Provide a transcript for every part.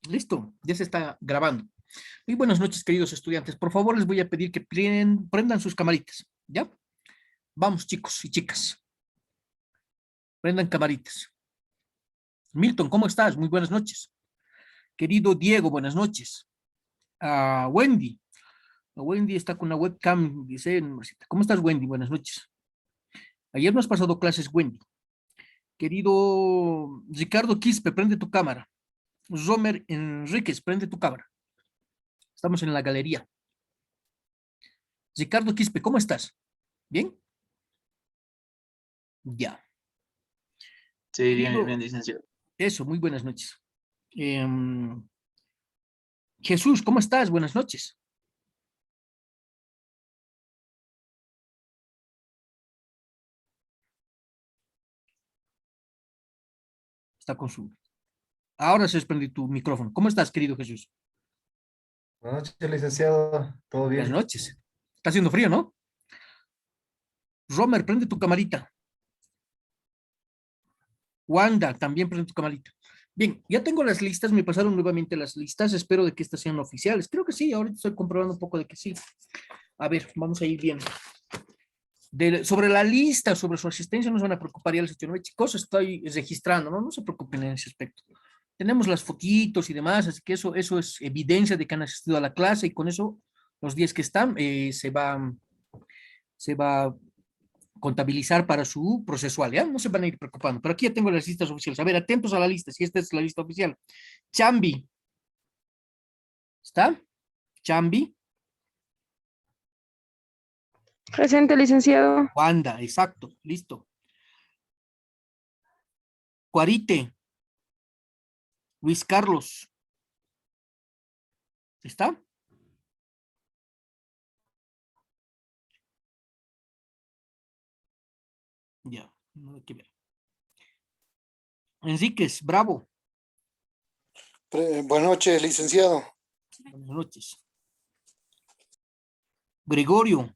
Listo, ya se está grabando. Muy buenas noches, queridos estudiantes. Por favor, les voy a pedir que prendan sus camaritas, ¿ya? Vamos, chicos y chicas. Prendan camaritas. Milton, ¿cómo estás? Muy buenas noches. Querido Diego, buenas noches. Wendy. Wendy está con la webcam, dice, ¿cómo estás, Wendy? Buenas noches. Ayer no has pasado clases, Wendy. Querido Ricardo Quispe, prende tu cámara. Romer Enríquez, prende tu cámara. Estamos en la galería. Ricardo Quispe, ¿cómo estás? ¿Bien? Ya. Sí, bien, Querido, bien, licenciado. eso, muy buenas noches. Em, Jesús, ¿cómo estás? Buenas noches. Está con su... Ahora se desprende tu micrófono. ¿Cómo estás, querido Jesús? Buenas noches, licenciado. ¿Todo Buenas bien? noches. Está haciendo frío, ¿no? Romer, prende tu camarita. Wanda, también prende tu camarita. Bien, ya tengo las listas, me pasaron nuevamente las listas, espero de que estas sean oficiales. Creo que sí, ahorita estoy comprobando un poco de que sí. A ver, vamos a ir viendo. Sobre la lista, sobre su asistencia, no se van a preocupar, ya les he dicho, ¿no? Chicos, estoy registrando, ¿no? No se preocupen en ese aspecto. Tenemos las fotitos y demás, así que eso es evidencia de que han asistido a la clase y con eso los días que están se va a contabilizar para su procesual, ¿ya? No se van a ir preocupando, pero aquí ya tengo las listas oficiales. A ver, atentos a la lista, si esta es la lista oficial. Chambi, ¿está? Chambi, Presente, licenciado. Wanda, exacto, listo. Cuarite, Luis Carlos, ¿está? Ya, no hay que ver. Enríquez, bravo. Buenas noches, licenciado. Buenas noches. Gregorio,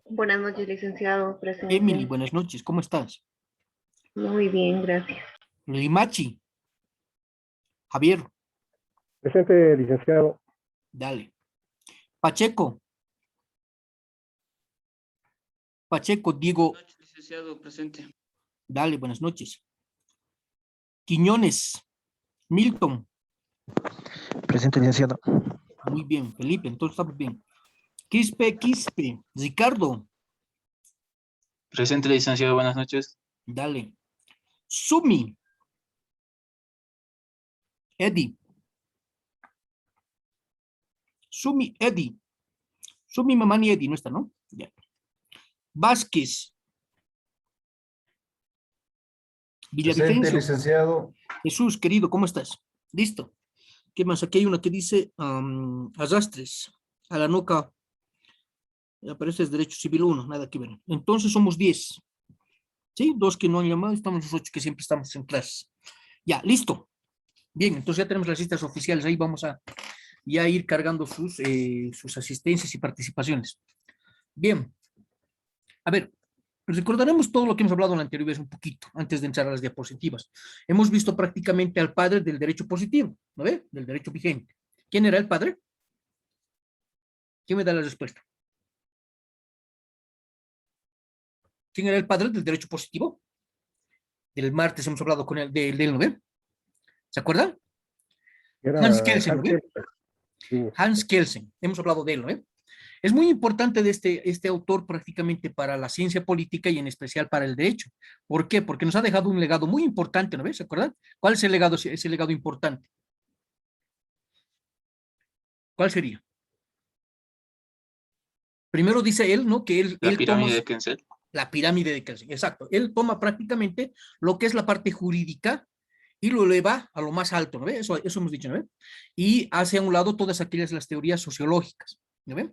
Buenas noches, licenciado. Presente. Emily, buenas noches, ¿cómo estás? Muy bien, gracias. Limachi, Javier, Presente, licenciado. dale. Pacheco, Diego, Buenas noches, licenciado, presente. dale, buenas noches. Quiñones, Milton, Presente, licenciado. muy bien. Felipe, entonces estamos bien. Quispe, Ricardo, Presente, licenciado, buenas noches. dale. Sumi, Eddie, Sumi, mamá ni Eddie, no está, ¿no? Ya. Vázquez, Presente, Villavicencio, licenciado. Jesús, querido, ¿cómo estás? Listo. ¿Qué más? Aquí hay una que dice arrastres a la nuca. Aparece es derecho civil 1, nada que ver. Entonces somos 10. ¿Sí? 2 que no han llamado, estamos los 8 que siempre estamos en clases. Ya, listo. Bien, entonces ya tenemos las listas oficiales. Ahí vamos a ya ir cargando sus asistencias y participaciones. Bien. A ver, recordaremos todo lo que hemos hablado en la anterior vez un poquito, antes de entrar a las diapositivas. Hemos visto prácticamente al padre del derecho positivo, ¿no ve? Del derecho vigente. ¿Quién era el padre? ¿Quién me da la respuesta? ¿Quién era el padre del derecho positivo? Del martes hemos hablado con él, de él, ¿no ve? ¿Se acuerdan? Hans Era Kelsen, ¿no ve? Sí. Hans Kelsen, hemos hablado de él, ¿no ve? Es muy importante de este autor prácticamente para la ciencia política y en especial para el derecho. ¿Por qué? Porque nos ha dejado un legado muy importante, ¿no ves? ¿Se acuerdan? ¿Cuál es el legado, ese legado importante? ¿Cuál sería? Primero dice él, ¿no? Que La él toma pirámide de Kensel. la pirámide de Kelsen, exacto. Él toma prácticamente lo que es la parte jurídica y lo eleva a lo más alto, ¿no ve? Eso hemos dicho, ¿no ve? Y hace a un lado todas aquellas las teorías sociológicas, ¿no ve?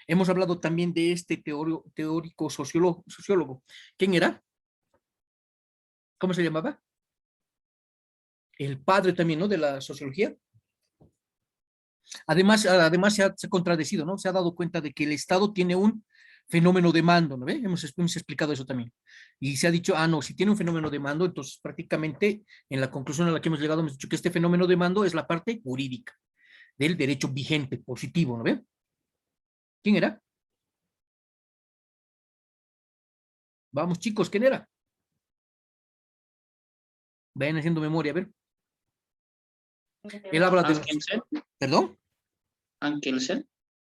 Hemos hablado también de este teórico sociólogo. ¿Quién era? ¿Cómo se llamaba? El padre también, ¿no? De la sociología. Además se ha contradecido, ¿no? Se ha dado cuenta de que el Estado tiene un fenómeno de mando, ¿no ve? Hemos explicado eso también. Y se ha dicho, no, si tiene un fenómeno de mando, entonces prácticamente en la conclusión a la que hemos llegado hemos dicho que este fenómeno de mando es la parte jurídica del derecho vigente, positivo, ¿no ve? ¿Quién era? Vamos, chicos, ¿quién era? Vayan haciendo memoria, a ver. Él habla de... Hans Kelsen. ¿Perdón? Hans Kelsen.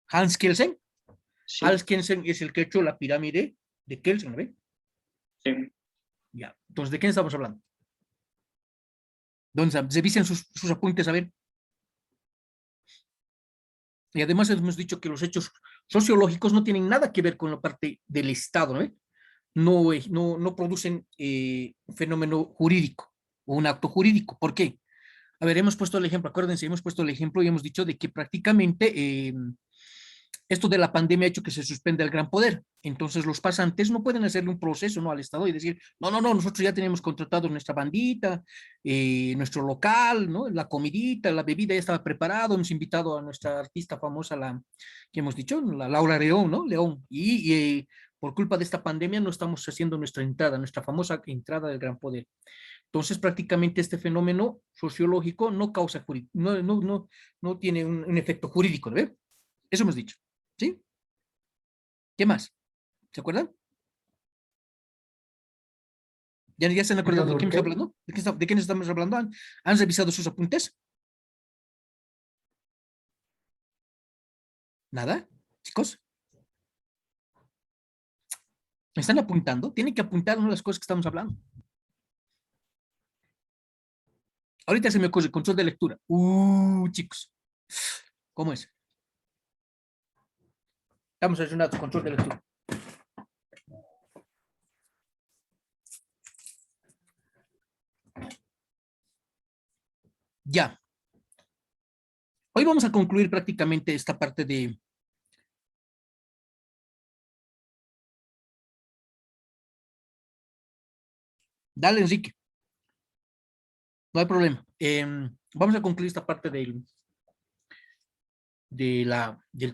Hans Kelsen. Sí, Hans Kelsen es el que ha hecho la pirámide de Kelsen, ¿no ve? sí. Ya. Entonces, ¿de quién estamos hablando? ¿Dónde revisen sus apuntes, a ver? Y además hemos dicho que los hechos sociológicos no tienen nada que ver con la parte del Estado, ¿no ve? No producen un fenómeno jurídico o un acto jurídico. ¿Por qué? A ver, hemos puesto el ejemplo, acuérdense, hemos puesto el ejemplo y hemos dicho de que prácticamente esto de la pandemia ha hecho que se suspenda el gran poder. Entonces los pasantes no pueden hacerle un proceso, ¿no?, al Estado y decir, no, nosotros ya tenemos contratado nuestra bandita, nuestro local, ¿no?, la comidita, la bebida ya estaba preparado, hemos invitado a nuestra artista famosa, que hemos dicho, la Laura León, ¿no? León, y por culpa de esta pandemia no estamos haciendo nuestra entrada, nuestra famosa entrada del gran poder. Entonces, prácticamente este fenómeno sociológico no causa, no tiene un efecto jurídico, ¿no? Eso hemos dicho, ¿sí? ¿Qué más? ¿Se acuerdan? ¿Ya se han acordado de quién estamos hablando? ¿De quién estamos hablando? ¿Han revisado sus apuntes? ¿Nada? ¿Chicos? ¿Me están apuntando? Tienen que apuntar las cosas que estamos hablando. Ahorita se me ocurre control de lectura. Chicos. ¿Cómo es? Estamos haciendo control de lectura. Ya. Hoy vamos a concluir prácticamente esta parte de... Dale, Enrique. No hay problema. Vamos a concluir esta parte del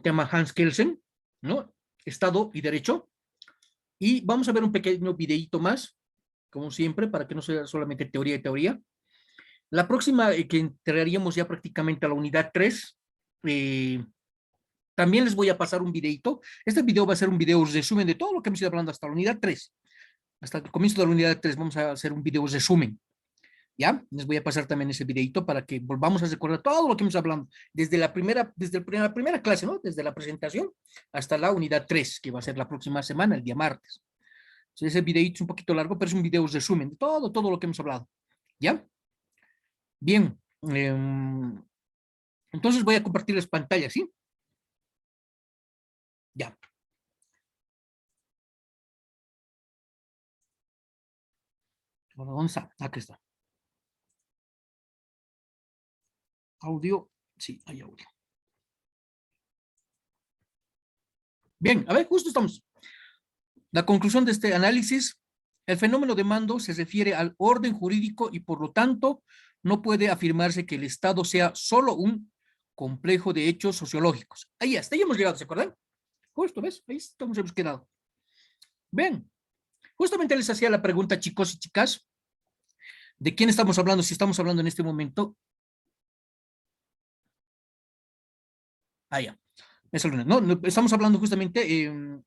tema Hans Kelsen, ¿no? Estado y derecho. Y vamos a ver un pequeño videíto más, como siempre, para que no sea solamente teoría y teoría. La próxima que entraríamos ya prácticamente a la unidad 3, también les voy a pasar un videíto. Este video va a ser un video resumen de todo lo que hemos ido hablando hasta la unidad 3. Hasta el comienzo de la unidad 3 vamos a hacer un video resumen. ¿Ya? Les voy a pasar también ese videito para que volvamos a recordar todo lo que hemos hablado desde la primera clase, ¿no? Desde la presentación hasta la unidad 3, que va a ser la próxima semana, el día martes. Entonces, ese videito es un poquito largo, pero es un video resumen de todo lo que hemos hablado. ¿Ya? Bien. Entonces voy a compartirles pantalla, ¿sí? Ya. ¿Dónde está? Aquí está. Audio, sí, hay audio. Bien, a ver, justo estamos. La conclusión de este análisis, el fenómeno de mando se refiere al orden jurídico y por lo tanto no puede afirmarse que el Estado sea solo un complejo de hechos sociológicos. Ahí hasta ahí hemos llegado, ¿se acuerdan? Justo, ¿ves? Ahí estamos, hemos quedado. Bien, justamente les hacía la pregunta, chicos y chicas, ¿de quién estamos hablando? Si estamos hablando en este momento. Ya. No, estamos hablando justamente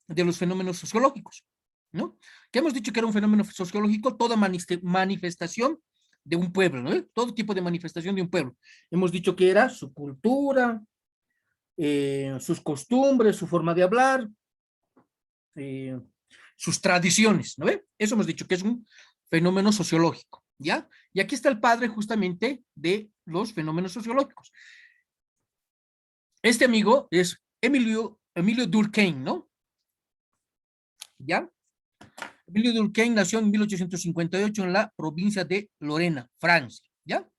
de los fenómenos sociológicos, ¿no? Que hemos dicho que era un fenómeno sociológico, toda manifestación de un pueblo, ¿no? Todo tipo de manifestación de un pueblo. Hemos dicho que era su cultura, sus costumbres, su forma de hablar, sus tradiciones, ¿no? Eso hemos dicho que es un fenómeno sociológico, ¿ya? Y aquí está el padre justamente de los fenómenos sociológicos. Este amigo es Emilio Durkheim, ¿no? ¿Ya? Emilio Durkheim nació en 1858 en la provincia de Lorena, Francia, ¿ya?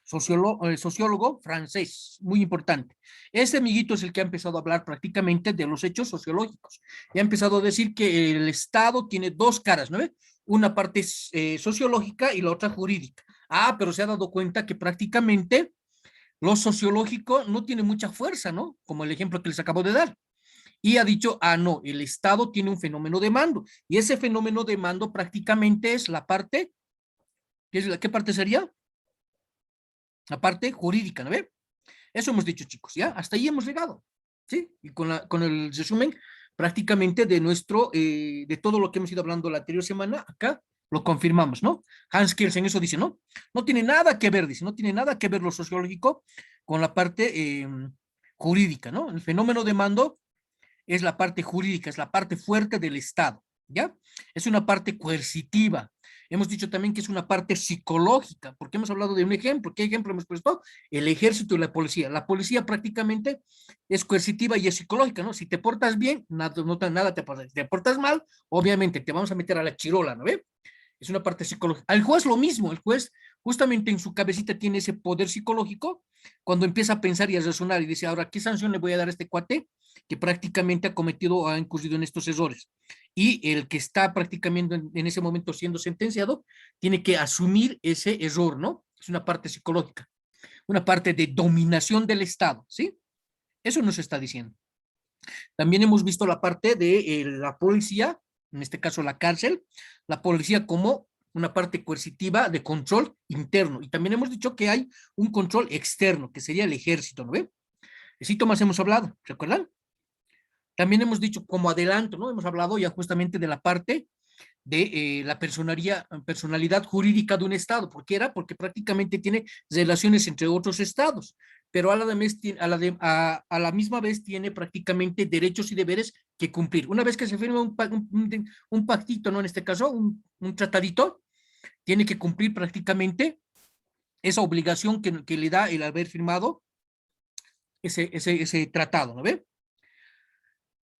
Sociólogo francés, muy importante. Este amiguito es el que ha empezado a hablar prácticamente de los hechos sociológicos. Y ha empezado a decir que el Estado tiene dos caras, ¿no ve? Una parte sociológica y la otra jurídica. Pero se ha dado cuenta que prácticamente lo sociológico no tiene mucha fuerza, ¿no? Como el ejemplo que les acabo de dar. y ha dicho, ah, no, el Estado tiene un fenómeno de mando, y ese fenómeno de mando prácticamente es la parte, ¿qué parte sería? La parte jurídica, ¿no ve? Eso hemos dicho, chicos, ¿ya? Hasta ahí hemos llegado, ¿sí? Y con el resumen prácticamente de todo lo que hemos ido hablando la anterior semana, acá lo confirmamos, ¿no? Hans Kelsen eso dice, ¿no? No tiene nada que ver, dice, no tiene nada que ver lo sociológico con la parte jurídica, ¿no? El fenómeno de mando es la parte jurídica, es la parte fuerte del Estado, ¿ya? Es una parte coercitiva. Hemos dicho también que es una parte psicológica, porque hemos hablado de un ejemplo. ¿Qué ejemplo hemos puesto? El ejército y la policía. La policía prácticamente es coercitiva y es psicológica, ¿no? Si te portas bien, nada te pasa. Si te portas mal, obviamente te vamos a meter a la chirola, ¿no ve? Es una parte psicológica. Al juez lo mismo, el juez justamente en su cabecita tiene ese poder psicológico cuando empieza a pensar y a razonar y dice, ahora, ¿qué sanción le voy a dar a este cuate que prácticamente ha cometido o ha incurrido en estos errores? Y el que está prácticamente en ese momento siendo sentenciado tiene que asumir ese error, ¿no? Es una parte psicológica, una parte de dominación del Estado, ¿sí? Eso nos está diciendo. También hemos visto la parte de la policía, en este caso la cárcel, la policía como una parte coercitiva de control interno. Y también hemos dicho que hay un control externo, que sería el ejército, ¿no ve? De síntomas hemos hablado, ¿recuerdan? También hemos dicho como adelanto, ¿no? Hemos hablado ya justamente de la parte de la personalidad jurídica de un Estado. ¿Por qué era? Porque prácticamente tiene relaciones entre otros Estados, pero a la misma vez tiene prácticamente derechos y deberes que cumplir. Una vez que se firma un pactito, ¿no? En este caso, un tratadito, tiene que cumplir prácticamente esa obligación que le da el haber firmado ese tratado, ¿no ve?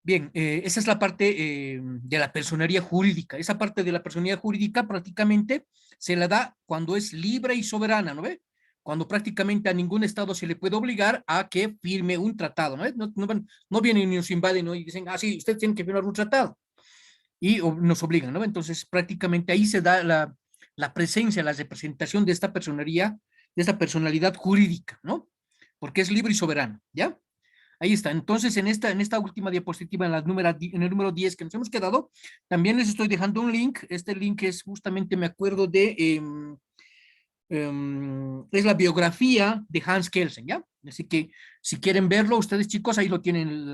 Bien, esa es la parte de la personería jurídica. Esa parte de la personería jurídica prácticamente se la da cuando es libre y soberana, ¿no ve? Cuando prácticamente a ningún Estado se le puede obligar a que firme un tratado, ¿no? No vienen y nos invaden, ¿no? Y dicen, ah, sí, ustedes tienen que firmar un tratado. Y nos obligan, ¿no? Entonces, prácticamente ahí se da la presencia, la representación de esta personería, de esta personalidad jurídica, ¿no? Porque es libre y soberana, ¿ya? Ahí está. Entonces, en esta última diapositiva, en el número 10 que nos hemos quedado, también les estoy dejando un link. Este link es justamente, me acuerdo de, es la biografía de Hans Kelsen, ¿ya? Así que, si quieren verlo, ustedes chicos, ahí lo tienen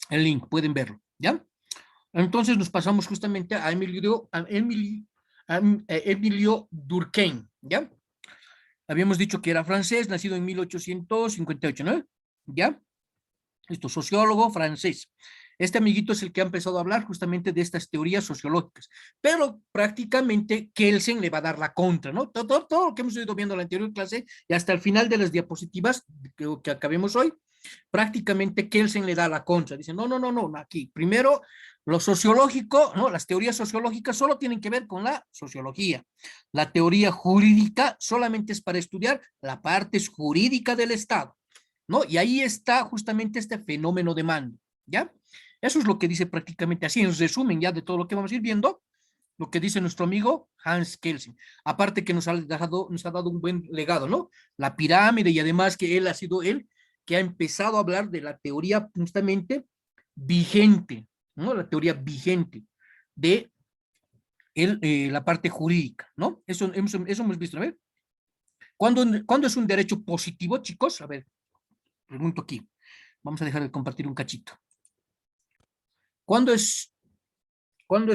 el link, pueden verlo, ¿ya? Entonces, nos pasamos justamente a Emilio Durkheim, ¿ya? Habíamos dicho que era francés, nacido en 1858, ¿no? ¿Ya? Esto, sociólogo francés. Este amiguito es el que ha empezado a hablar justamente de estas teorías sociológicas, pero prácticamente Kelsen le va a dar la contra, ¿no? Todo lo que hemos ido viendo en la anterior clase y hasta el final de las diapositivas que acabemos hoy, prácticamente Kelsen le da la contra. Dice, no, aquí, primero, lo sociológico, ¿no? Las teorías sociológicas solo tienen que ver con la sociología. La teoría jurídica solamente es para estudiar la parte jurídica del Estado, ¿no? Y ahí está justamente este fenómeno de mando, ¿ya? Eso es lo que dice prácticamente así, en resumen ya de todo lo que vamos a ir viendo, lo que dice nuestro amigo Hans Kelsen. Aparte que nos ha dado un buen legado, ¿no? La pirámide y además que él ha sido él que ha empezado a hablar de la teoría justamente vigente, ¿no? La teoría vigente de la parte jurídica, ¿no? Eso hemos visto, a ver. ¿Cuándo es un derecho positivo, chicos? A ver, pregunto aquí. Vamos a dejar de compartir un cachito. ¿Cuándo es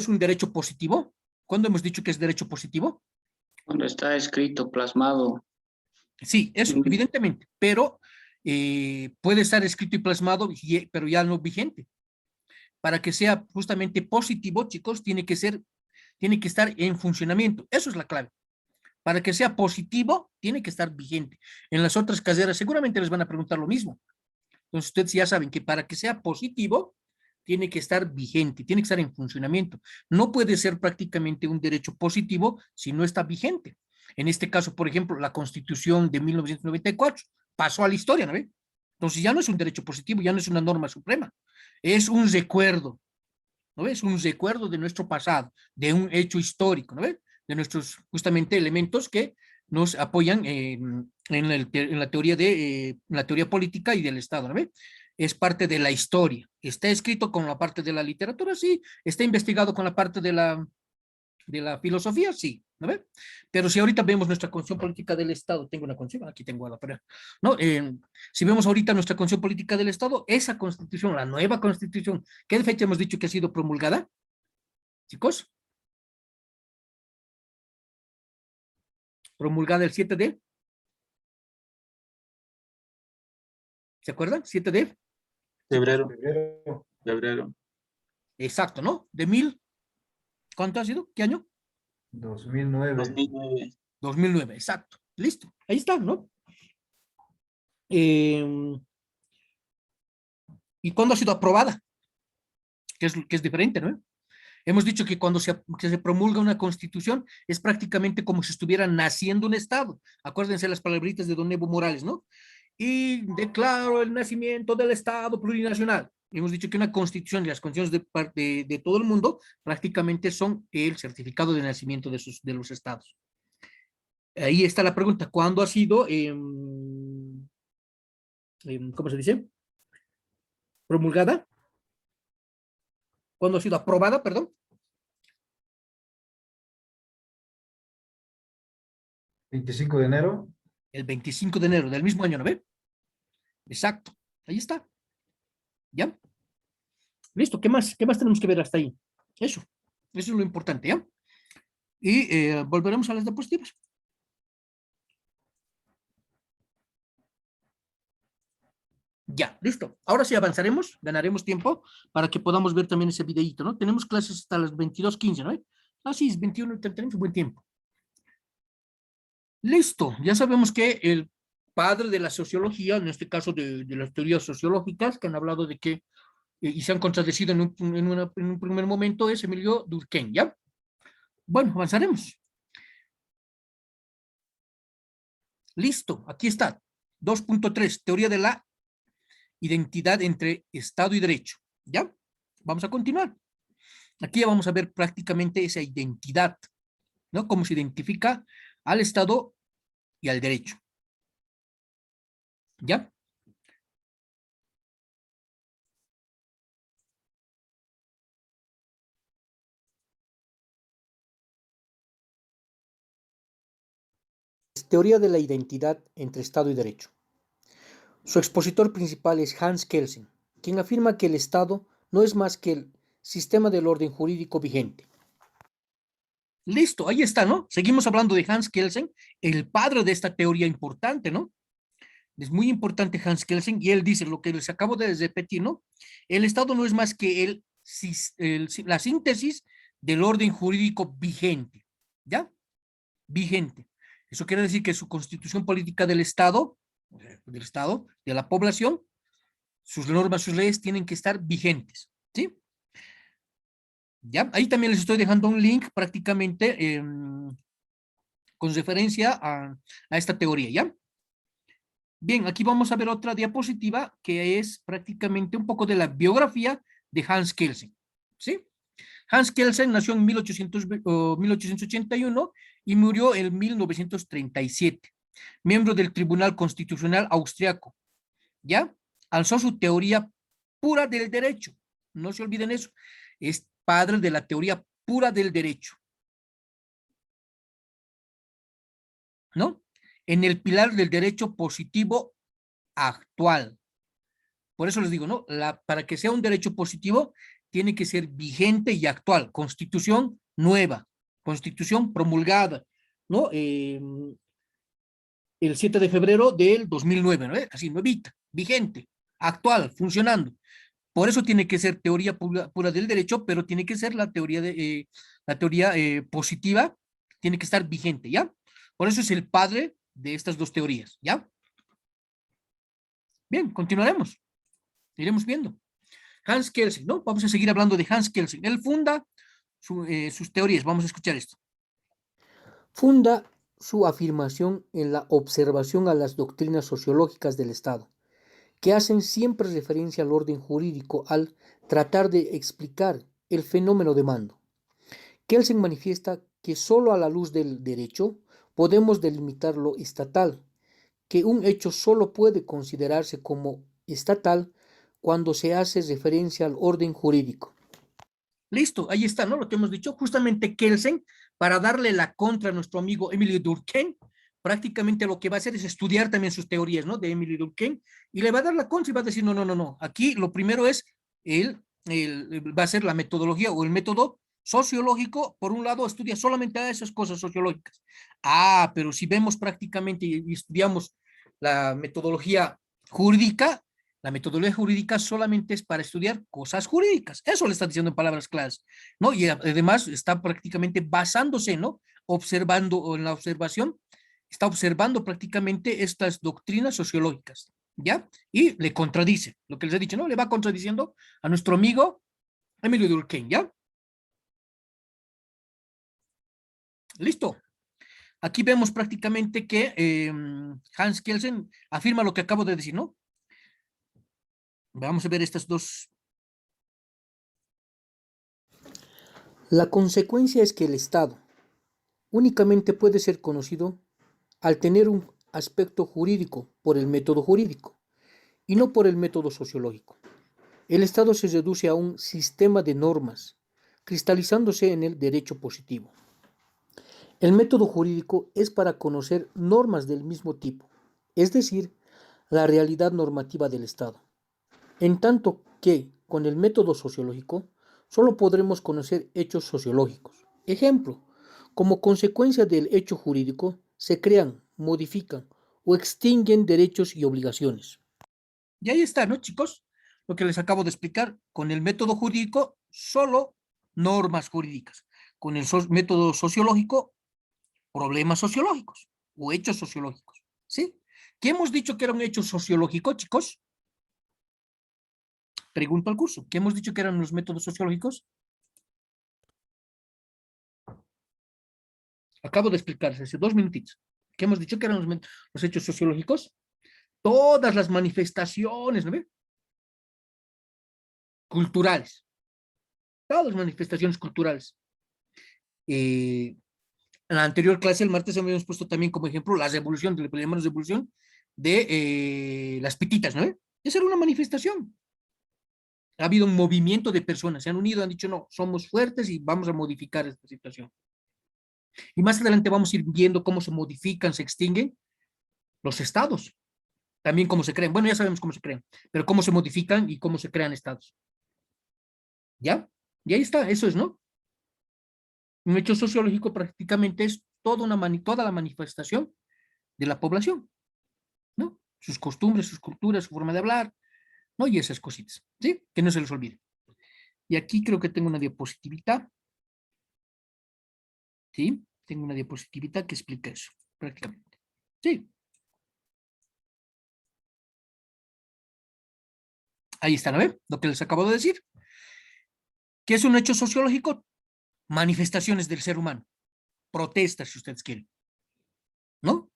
un derecho positivo? ¿Cuándo hemos dicho que es derecho positivo? Cuando está escrito, plasmado. Sí, eso, evidentemente, pero puede estar escrito y plasmado, pero ya no vigente. Para que sea justamente positivo, chicos, tiene que estar en funcionamiento. Eso es la clave. Para que sea positivo, tiene que estar vigente. En las otras carreras seguramente les van a preguntar lo mismo. Entonces, ustedes ya saben que para que sea positivo, tiene que estar vigente, tiene que estar en funcionamiento. No puede ser prácticamente un derecho positivo si no está vigente. En este caso, por ejemplo, la Constitución de 1994 pasó a la historia, ¿no ve? Entonces ya no es un derecho positivo, ya no es una norma suprema. Es un recuerdo, ¿no ves? Un recuerdo de nuestro pasado, de un hecho histórico, ¿no ves? De nuestros justamente elementos que nos apoyan en la teoría política y del Estado, ¿no ve? es parte de la historia. ¿Está escrito con la parte de la literatura? Sí. ¿Está investigado con la parte de la filosofía? Sí. ¿No ve? Pero si ahorita vemos nuestra constitución política del Estado, tengo una constitución, aquí tengo la pared, ¿no? Si vemos ahorita nuestra constitución política del Estado, esa constitución, la nueva constitución, ¿qué fecha hemos dicho que ha sido promulgada? Chicos. Promulgada el 7 de... ¿Se acuerdan? 7 de... Febrero, Febrero, febrero. Exacto, ¿no? De mil... ¿Cuánto ha sido? ¿Qué año? 2009. 2009. 2009, exacto. Listo. Ahí está, ¿no? ¿Y cuándo ha sido aprobada? Que es diferente, ¿no? Hemos dicho que cuando que se promulga una constitución es prácticamente como si estuviera naciendo un Estado. Acuérdense las palabritas de don Evo Morales, ¿no? Y declaro el nacimiento del Estado plurinacional. Hemos dicho que una constitución y las constituciones de todo el mundo prácticamente son el certificado de nacimiento de los estados. Ahí está la pregunta, ¿cuándo ha sido, ¿cómo se dice? Promulgada? ¿Cuándo ha sido aprobada, perdón? 25 de enero. El 25 de enero del mismo año, ¿no ve? Exacto, ahí está. ¿Ya? Listo, ¿qué más? ¿Qué más tenemos que ver hasta ahí? Eso es lo importante, ¿ya? Y volveremos a las diapositivas. Ya, listo. Ahora sí avanzaremos, ganaremos tiempo para que podamos ver también ese videíto, ¿no? Tenemos clases hasta las 22:15, ¿no? Ah, sí, es 21, tenemos buen tiempo. Listo, ya sabemos que el padre de la sociología, en este caso de las teorías sociológicas, que han hablado de que, y se han contradecido en un primer momento, es Emilio Durkheim, ¿ya? Bueno, avanzaremos. Listo, aquí está. 2.3, teoría de la identidad entre Estado y derecho, ¿ya? Vamos a continuar. Aquí ya vamos a ver prácticamente esa identidad, ¿no? Cómo se identifica al Estado y al derecho. ¿Ya? Teoría de la identidad entre Estado y derecho. Su expositor principal es Hans Kelsen, quien afirma que el Estado no es más que el sistema del orden jurídico vigente. Listo, ahí está, ¿no? Seguimos hablando de Hans Kelsen, el padre de esta teoría importante, ¿no? Es muy importante Hans Kelsen, y él dice lo que les acabo de repetir, ¿no? El Estado no es más que la síntesis del orden jurídico vigente, ¿ya? Vigente. Eso quiere decir que su constitución política del Estado, de la población, sus normas, sus leyes tienen que estar vigentes, ¿sí? ¿Ya? Ahí también les estoy dejando un link prácticamente con referencia a esta teoría, ¿ya? Bien, aquí vamos a ver otra diapositiva que es prácticamente un poco de la biografía de Hans Kelsen, ¿sí? Hans Kelsen nació en 1881 y murió en 1937, miembro del Tribunal Constitucional Austriaco, ¿ya? Alzó su teoría pura del derecho, no se olviden eso, es padre de la teoría pura del derecho, ¿no? En el pilar del derecho positivo actual. Por eso les digo, ¿no? Para que sea un derecho positivo, tiene que ser vigente y actual. Constitución nueva, constitución promulgada, ¿no? El 7 de febrero del 2009, ¿no? Así, nuevita, vigente, actual, funcionando. Por eso tiene que ser teoría pura del derecho, pero tiene que ser la teoría positiva, tiene que estar vigente, ¿ya? Por eso es el padre de estas dos teorías, ¿ya? Bien, continuaremos. Iremos viendo. Hans Kelsen, ¿no? Vamos a seguir hablando de Hans Kelsen. Él funda sus teorías. Vamos a escuchar esto. Funda su afirmación en la observación a las doctrinas sociológicas del Estado, que hacen siempre referencia al orden jurídico al tratar de explicar el fenómeno de mando. Kelsen manifiesta que solo a la luz del derecho podemos delimitar lo estatal, que un hecho solo puede considerarse como estatal cuando se hace referencia al orden jurídico. Listo, ahí está, ¿no? Lo que hemos dicho, justamente Kelsen, para darle la contra a nuestro amigo Emile Durkheim, prácticamente lo que va a hacer es estudiar también sus teorías, ¿no? De Emile Durkheim, y le va a dar la contra y va a decir, no, aquí lo primero es, va a ser la metodología o el método sociológico, por un lado, estudia solamente a esas cosas sociológicas. Ah, pero si vemos prácticamente y estudiamos la metodología jurídica, la metodología jurídica solamente es para estudiar cosas jurídicas. Eso le está diciendo en palabras claras, ¿no? Y además está prácticamente basándose, ¿no? Observando, o en la observación, está observando prácticamente estas doctrinas sociológicas, ¿ya? Y le contradice, lo que les he dicho, ¿no? Le va contradiciendo a nuestro amigo Emile Durkheim, ¿ya? Listo. Aquí vemos prácticamente que Hans Kelsen afirma lo que acabo de decir, ¿no? Vamos a ver estas dos. La consecuencia es que el Estado únicamente puede ser conocido al tener un aspecto jurídico por el método jurídico y no por el método sociológico. El Estado se reduce a un sistema de normas, cristalizándose en el derecho positivo. El método jurídico es para conocer normas del mismo tipo, es decir, la realidad normativa del Estado. En tanto que, con el método sociológico, solo podremos conocer hechos sociológicos. Ejemplo, como consecuencia del hecho jurídico, se crean, modifican o extinguen derechos y obligaciones. Y ahí está, ¿no, chicos? Lo que les acabo de explicar. Con el método jurídico, solo normas jurídicas. Con el método sociológico, problemas sociológicos o hechos sociológicos. ¿Sí? ¿Qué hemos dicho que era un hecho sociológico, chicos? Pregunto al curso. ¿Qué hemos dicho que eran los métodos sociológicos? Acabo de explicarse hace 2 minutitos. ¿Qué hemos dicho que eran los hechos sociológicos? Todas las manifestaciones, ¿no ve? Culturales. Todas las manifestaciones culturales. En la anterior clase, el martes, habíamos puesto también como ejemplo la revolución, le llamamos revolución, de las pititas, ¿no ve? Esa era una manifestación. Ha habido un movimiento de personas, se han unido, han dicho, no, somos fuertes y vamos a modificar esta situación. Y más adelante vamos a ir viendo cómo se modifican, se extinguen los estados, también cómo se crean. Bueno, ya sabemos cómo se crean, pero cómo se modifican y cómo se crean estados. ¿Ya? Y ahí está, eso es, ¿no? Un hecho sociológico prácticamente es toda la manifestación de la población, ¿no? Sus costumbres, sus culturas, su forma de hablar, ¿no? Y esas cositas, ¿sí? Que no se les olvide. Y aquí creo que tengo una diapositivita. ¿Sí? Tengo una diapositivita que explica eso, prácticamente. Sí. Ahí está, ¿no ve? Lo que les acabo de decir. ¿Qué es un hecho sociológico? Manifestaciones del ser humano. Protestas, si ustedes quieren. ¿No?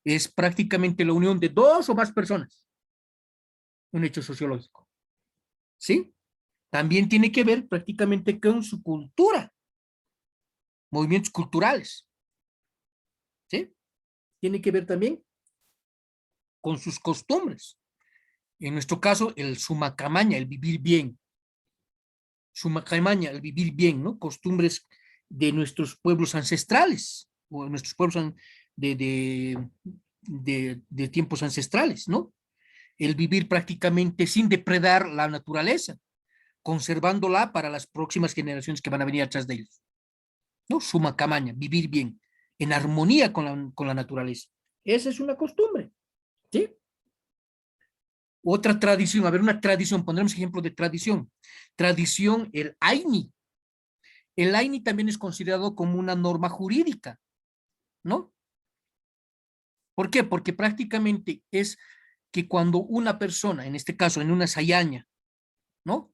Es prácticamente la unión de 2 o más personas. Un hecho sociológico. ¿Sí? También tiene que ver prácticamente con su cultura. Movimientos culturales. ¿Sí? Tiene que ver también con sus costumbres. En nuestro caso, el sumacamaña, el vivir bien. Sumacamaña, el vivir bien, ¿no? Costumbres de nuestros pueblos ancestrales, o nuestros pueblos de tiempos ancestrales, ¿no? El vivir prácticamente sin depredar la naturaleza, conservándola para las próximas generaciones que van a venir atrás de ellos. ¿No? Sumacamaña, vivir bien, en armonía con la naturaleza. Esa es una costumbre, ¿sí? Otra tradición, a ver, una tradición, pondremos ejemplo de tradición. Tradición, el Aini. El Aini también es considerado como una norma jurídica, ¿no? ¿Por qué? Porque prácticamente es que cuando una persona, en este caso en una sayaña, ¿no?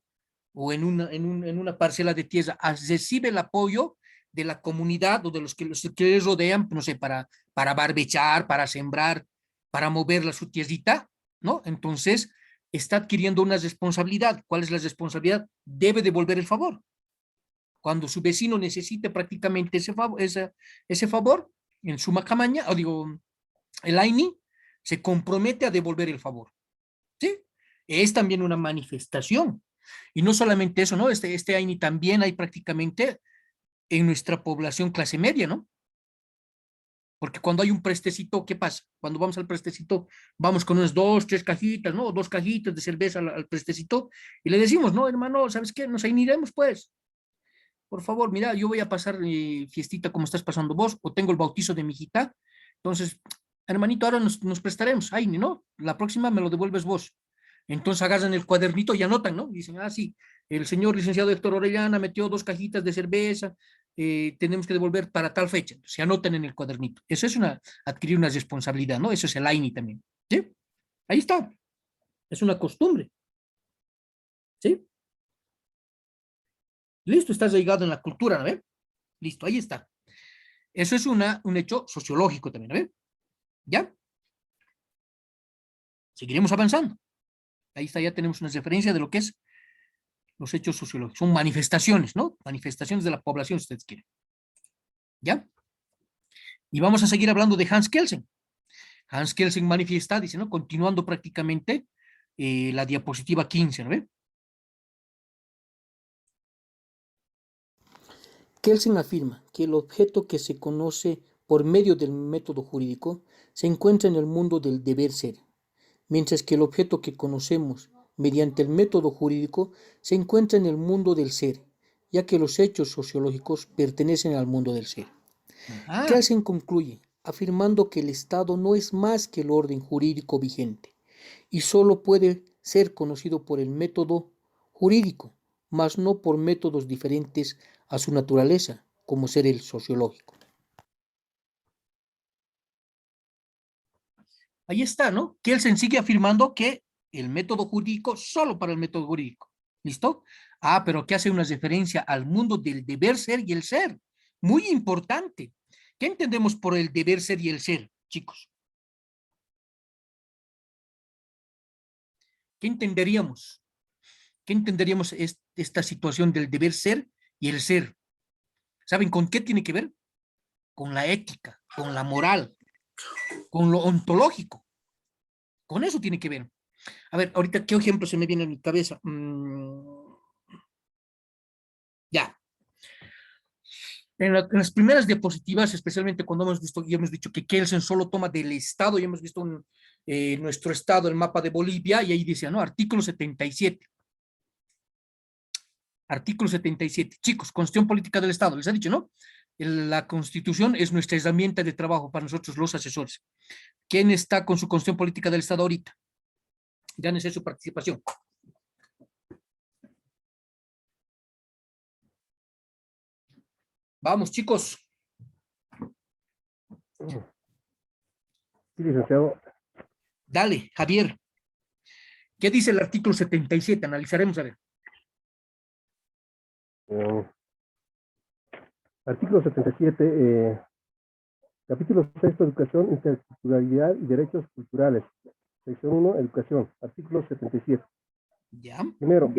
O en una parcela de tierra, recibe el apoyo de la comunidad o de los que les rodean, no sé, para barbechar, para sembrar, para mover su tierrita, ¿no? Entonces, está adquiriendo una responsabilidad. ¿Cuál es la responsabilidad? Debe devolver el favor. Cuando su vecino necesite prácticamente ese favor, en su macamaña, o digo, el Aini, se compromete a devolver el favor. ¿Sí? es también una manifestación. Y no solamente eso, ¿no? Este AINI también hay prácticamente en nuestra población clase media, ¿no? Porque cuando hay un prestecito, ¿qué pasa? Cuando vamos al prestecito, vamos con unas 2, 3 cajitas, ¿no? 2 cajitas de cerveza al prestecito y le decimos, no, hermano, ¿sabes qué? Nos ainiremos, pues. Por favor, mira, yo voy a pasar fiestita como estás pasando vos, o tengo el bautizo de mi hijita. Entonces, hermanito, ahora nos prestaremos. Ay, ¿no? La próxima me lo devuelves vos. Entonces agarran el cuadernito y anotan, ¿no? Dicen, ah, sí, el señor licenciado Héctor Orellana metió 2 cajitas de cerveza, tenemos que devolver para tal fecha. Se anotan en el cuadernito. Eso es adquirir una responsabilidad, ¿no? Eso es el AINI también. ¿Sí? Ahí está. Es una costumbre. ¿Sí? Listo, está arraigado en la cultura, ¿no ve? Listo, ahí está. Eso es un hecho sociológico también, ¿no ve? ¿Ya? Seguiremos avanzando. Ahí está, ya tenemos una referencia de lo que es los hechos sociológicos. Son manifestaciones, ¿no? Manifestaciones de la población, si ustedes quieren. ¿Ya? Y vamos a seguir hablando de Hans Kelsen. Hans Kelsen manifiesta, dice, ¿no? Continuando prácticamente la diapositiva 15, ¿no ve? Kelsen afirma que el objeto que se conoce por medio del método jurídico se encuentra en el mundo del deber ser, mientras que el objeto que conocemos mediante el método jurídico se encuentra en el mundo del ser, ya que los hechos sociológicos pertenecen al mundo del ser. Kelsen concluye afirmando que el Estado no es más que el orden jurídico vigente y solo puede ser conocido por el método jurídico, mas no por métodos diferentes a su naturaleza, como ser el sociológico. Ahí está, ¿no? Kelsen sigue afirmando que el método jurídico solo para el método jurídico. ¿Listo? Ah, pero que hace una referencia al mundo del deber ser y el ser. Muy importante. ¿Qué entendemos por el deber ser y el ser, chicos? ¿Qué entenderíamos? ¿Qué entenderíamos esta situación del deber ser y el ser? ¿Saben con qué tiene que ver? Con la ética, con la moral, con lo ontológico. Con eso tiene que ver. A ver, ahorita, ¿qué ejemplo se me viene a mi cabeza? Ya. En las primeras diapositivas, especialmente cuando hemos dicho que Kelsen solo toma del Estado, y hemos visto nuestro Estado, el mapa de Bolivia, y ahí dice, ¿no? Artículo 77. Artículo 77. Chicos, Constitución Política del Estado, les ha dicho, ¿no? La Constitución es nuestra herramienta de trabajo para nosotros, los asesores. ¿Quién está con su Constitución Política del Estado ahorita? Gánese su participación. Vamos, chicos. Sí, licenciado. Dale, Javier. ¿Qué dice el artículo 77? Analizaremos a ver. Artículo 77, capítulo 6, Educación, Interculturalidad y Derechos Culturales. Sección 1, Educación. Artículo 77. Ya. Primero,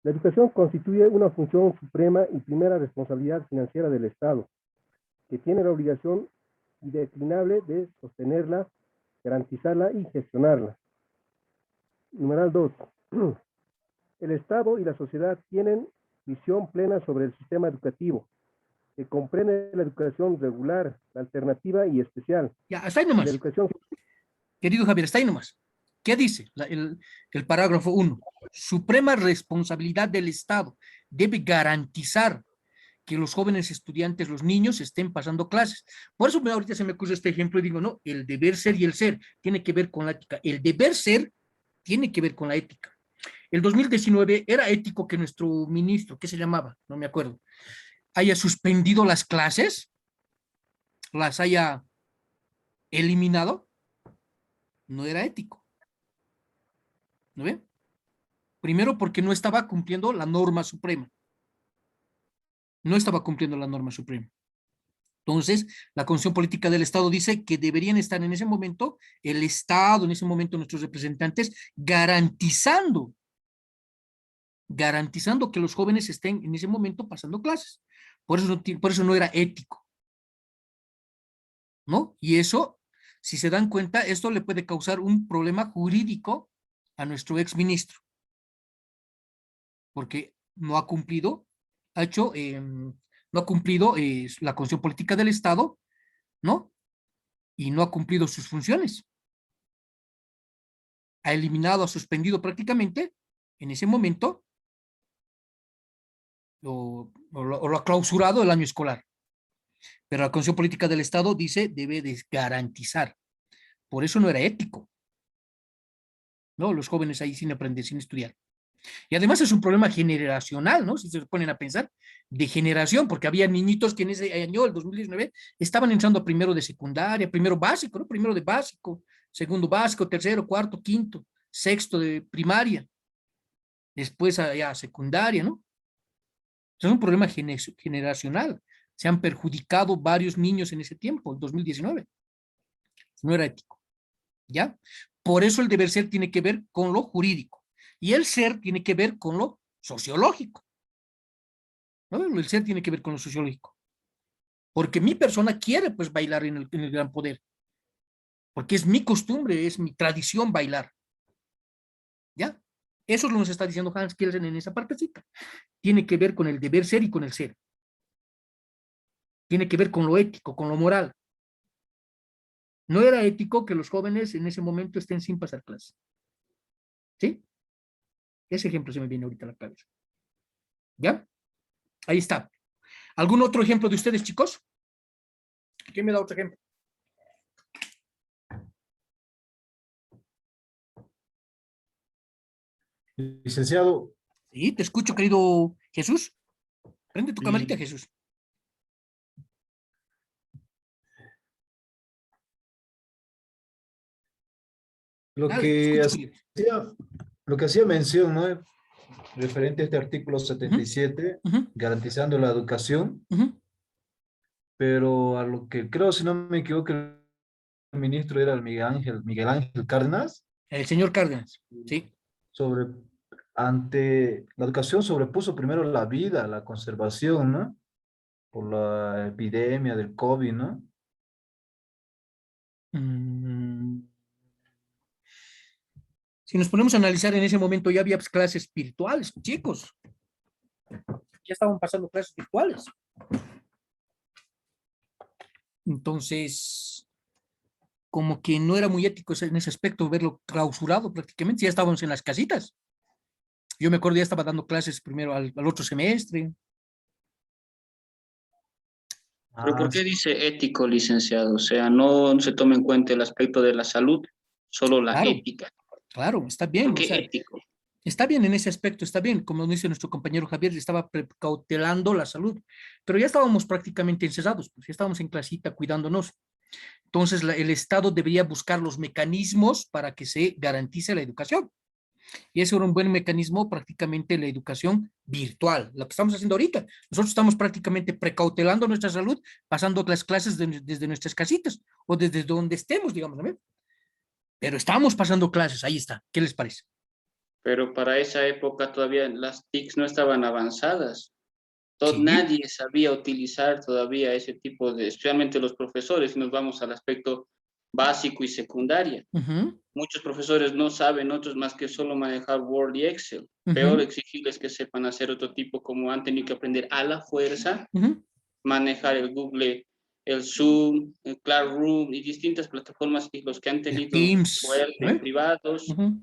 la educación constituye una función suprema y primera responsabilidad financiera del Estado, que tiene la obligación indeclinable de sostenerla, garantizarla y gestionarla. Numeral 2. El Estado y la sociedad tienen visión plena sobre el sistema educativo, que comprende la educación regular, la alternativa y especial. Ya, hasta ahí nomás. La educación... Querido Javier, está ahí nomás. ¿Qué dice el parágrafo 1? Suprema responsabilidad del Estado debe garantizar que los jóvenes estudiantes, los niños, estén pasando clases. Por eso ahorita se me ocurre este ejemplo y digo, no, el deber ser y el ser tiene que ver con la ética. El deber ser tiene que ver con la ética. El 2019 era ético que nuestro ministro, ¿qué se llamaba? No me acuerdo, haya suspendido las clases, las haya eliminado. No era ético. ¿No ven? Primero porque no estaba cumpliendo la norma suprema. No estaba cumpliendo la norma suprema. Entonces, la Constitución Política del Estado dice que deberían estar en ese momento, el Estado, en ese momento nuestros representantes, garantizando que los jóvenes estén en ese momento pasando clases. Por eso no era ético. ¿No? Y eso, si se dan cuenta, esto le puede causar un problema jurídico a nuestro ex ministro, porque no ha cumplido, no ha cumplido la Constitución Política del Estado, ¿no? Y no ha cumplido sus funciones. Ha eliminado, ha suspendido prácticamente, en ese momento, o lo ha clausurado el año escolar. Pero la Constitución Política del Estado dice, debe de garantizar. Por eso no era ético, ¿no? Los jóvenes ahí sin aprender, sin estudiar. Y además es un problema generacional, ¿no? Si se ponen a pensar, de generación, porque había niñitos que en ese año, el 2019, estaban entrando a primero de secundaria, primero básico, ¿no? Primero de básico, segundo básico, tercero, cuarto, quinto, sexto de primaria, después ya secundaria, ¿no? Es un problema generacional. Se han perjudicado varios niños en ese tiempo, el 2019. No era ético, ¿ya? Por eso el deber ser tiene que ver con lo jurídico. Y el ser tiene que ver con lo sociológico, ¿no? El ser tiene que ver con lo sociológico. Porque mi persona quiere, pues, bailar en el gran poder. Porque es mi costumbre, es mi tradición bailar. ¿Ya? Eso es lo que nos está diciendo Hans Kelsen en esa partecita. Tiene que ver con el deber ser y con el ser. Tiene que ver con lo ético, con lo moral. No era ético que los jóvenes en ese momento estén sin pasar clase. ¿Sí? Ese ejemplo se me viene ahorita a la cabeza. ¿Ya? Ahí está. ¿Algún otro ejemplo de ustedes, chicos? ¿Quién me da otro ejemplo? Licenciado, Sí, te escucho, querido Jesús. Prende tu camarita, Jesús. lo Dale, te que escucho, querido. lo que hacía mención, ¿no? Referente a este artículo 77, Ujú, garantizando la educación, ujú. pero a lo que creo, si no me equivoco, el ministro era el Miguel Ángel Cárdenas, El señor Cárdenas. Sí. sobre, ante la educación sobrepuso primero la vida, la conservación, ¿no? Por la epidemia del COVID, ¿no? Mm, Si nos ponemos a analizar en ese momento, ya había pues, clases virtuales, chicos. Ya estaban pasando clases virtuales. Entonces, como que no era muy ético en ese aspecto verlo clausurado prácticamente. Ya estábamos en las casitas. Yo me acuerdo, ya estaba dando clases primero al otro semestre. Pero Ah, ¿por qué dice ético, licenciado? O sea, no se toma en cuenta el aspecto de la salud, solo la Claro, ética. claro, está ¿Por bien. O qué sea, ético? está bien en ese aspecto, está bien. Como dice nuestro compañero Javier, estaba precautelando la salud. Pero ya estábamos prácticamente encerrados, pues ya estábamos en clasita cuidándonos. Entonces, el Estado debería buscar los mecanismos para que se garantice la educación. Y ese era un buen mecanismo, prácticamente la educación virtual, lo que estamos haciendo ahorita. Nosotros estamos prácticamente precautelando nuestra salud, pasando las clases desde nuestras casitas o desde donde estemos, digamos, ¿no? Pero estamos pasando clases, ahí está. ¿Qué les parece? Pero para esa época todavía las TICs no estaban avanzadas. Sí. Nadie sabía utilizar todavía ese tipo de, especialmente los profesores, si nos vamos al aspecto básico y secundaria. Uh-huh. Muchos profesores no saben otros más que solo manejar Word y Excel. Uh-huh. Peor exigirles que sepan hacer otro tipo, como han tenido que aprender a la fuerza, Uh-huh. manejar el Google, el Zoom, el Classroom y distintas plataformas y los que han tenido Teams, privados. Uh-huh.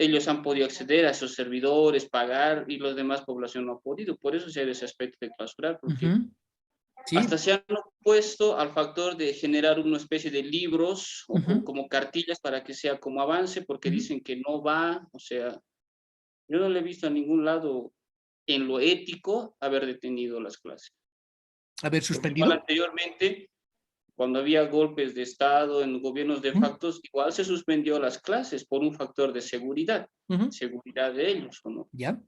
Ellos han podido acceder a esos servidores, pagar, y los demás población no ha podido. Por eso se ha ese aspecto de clausurar, porque Uh-huh. Sí. hasta se han opuesto al factor de generar una especie de libros o Uh-huh. como cartillas para que sea como avance, porque dicen que no va, o sea, yo no le he visto a ningún lado en lo ético haber detenido las clases. Haber Porque suspendido. igual anteriormente, cuando había golpes de Estado en gobiernos de factos, igual se suspendió las clases por un factor de seguridad, seguridad de ellos, ¿o no? Ya.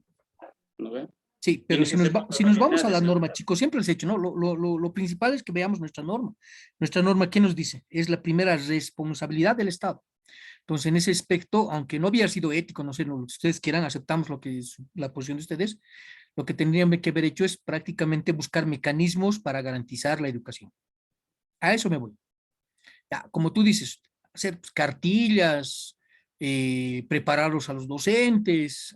¿No ven? Sí, pero si nos vamos a la norma, chicos, siempre les he dicho, ¿no? Lo principal es que veamos nuestra norma. Nuestra norma, ¿qué nos dice? Es la primera responsabilidad del Estado. Entonces, en ese aspecto, aunque no había sido ético, no sé, lo que ustedes quieran, aceptamos lo que es la posición de ustedes, lo que tendrían que haber hecho es prácticamente buscar mecanismos para garantizar la educación. A eso me voy. Ya, como tú dices, hacer cartillas, prepararlos a los docentes,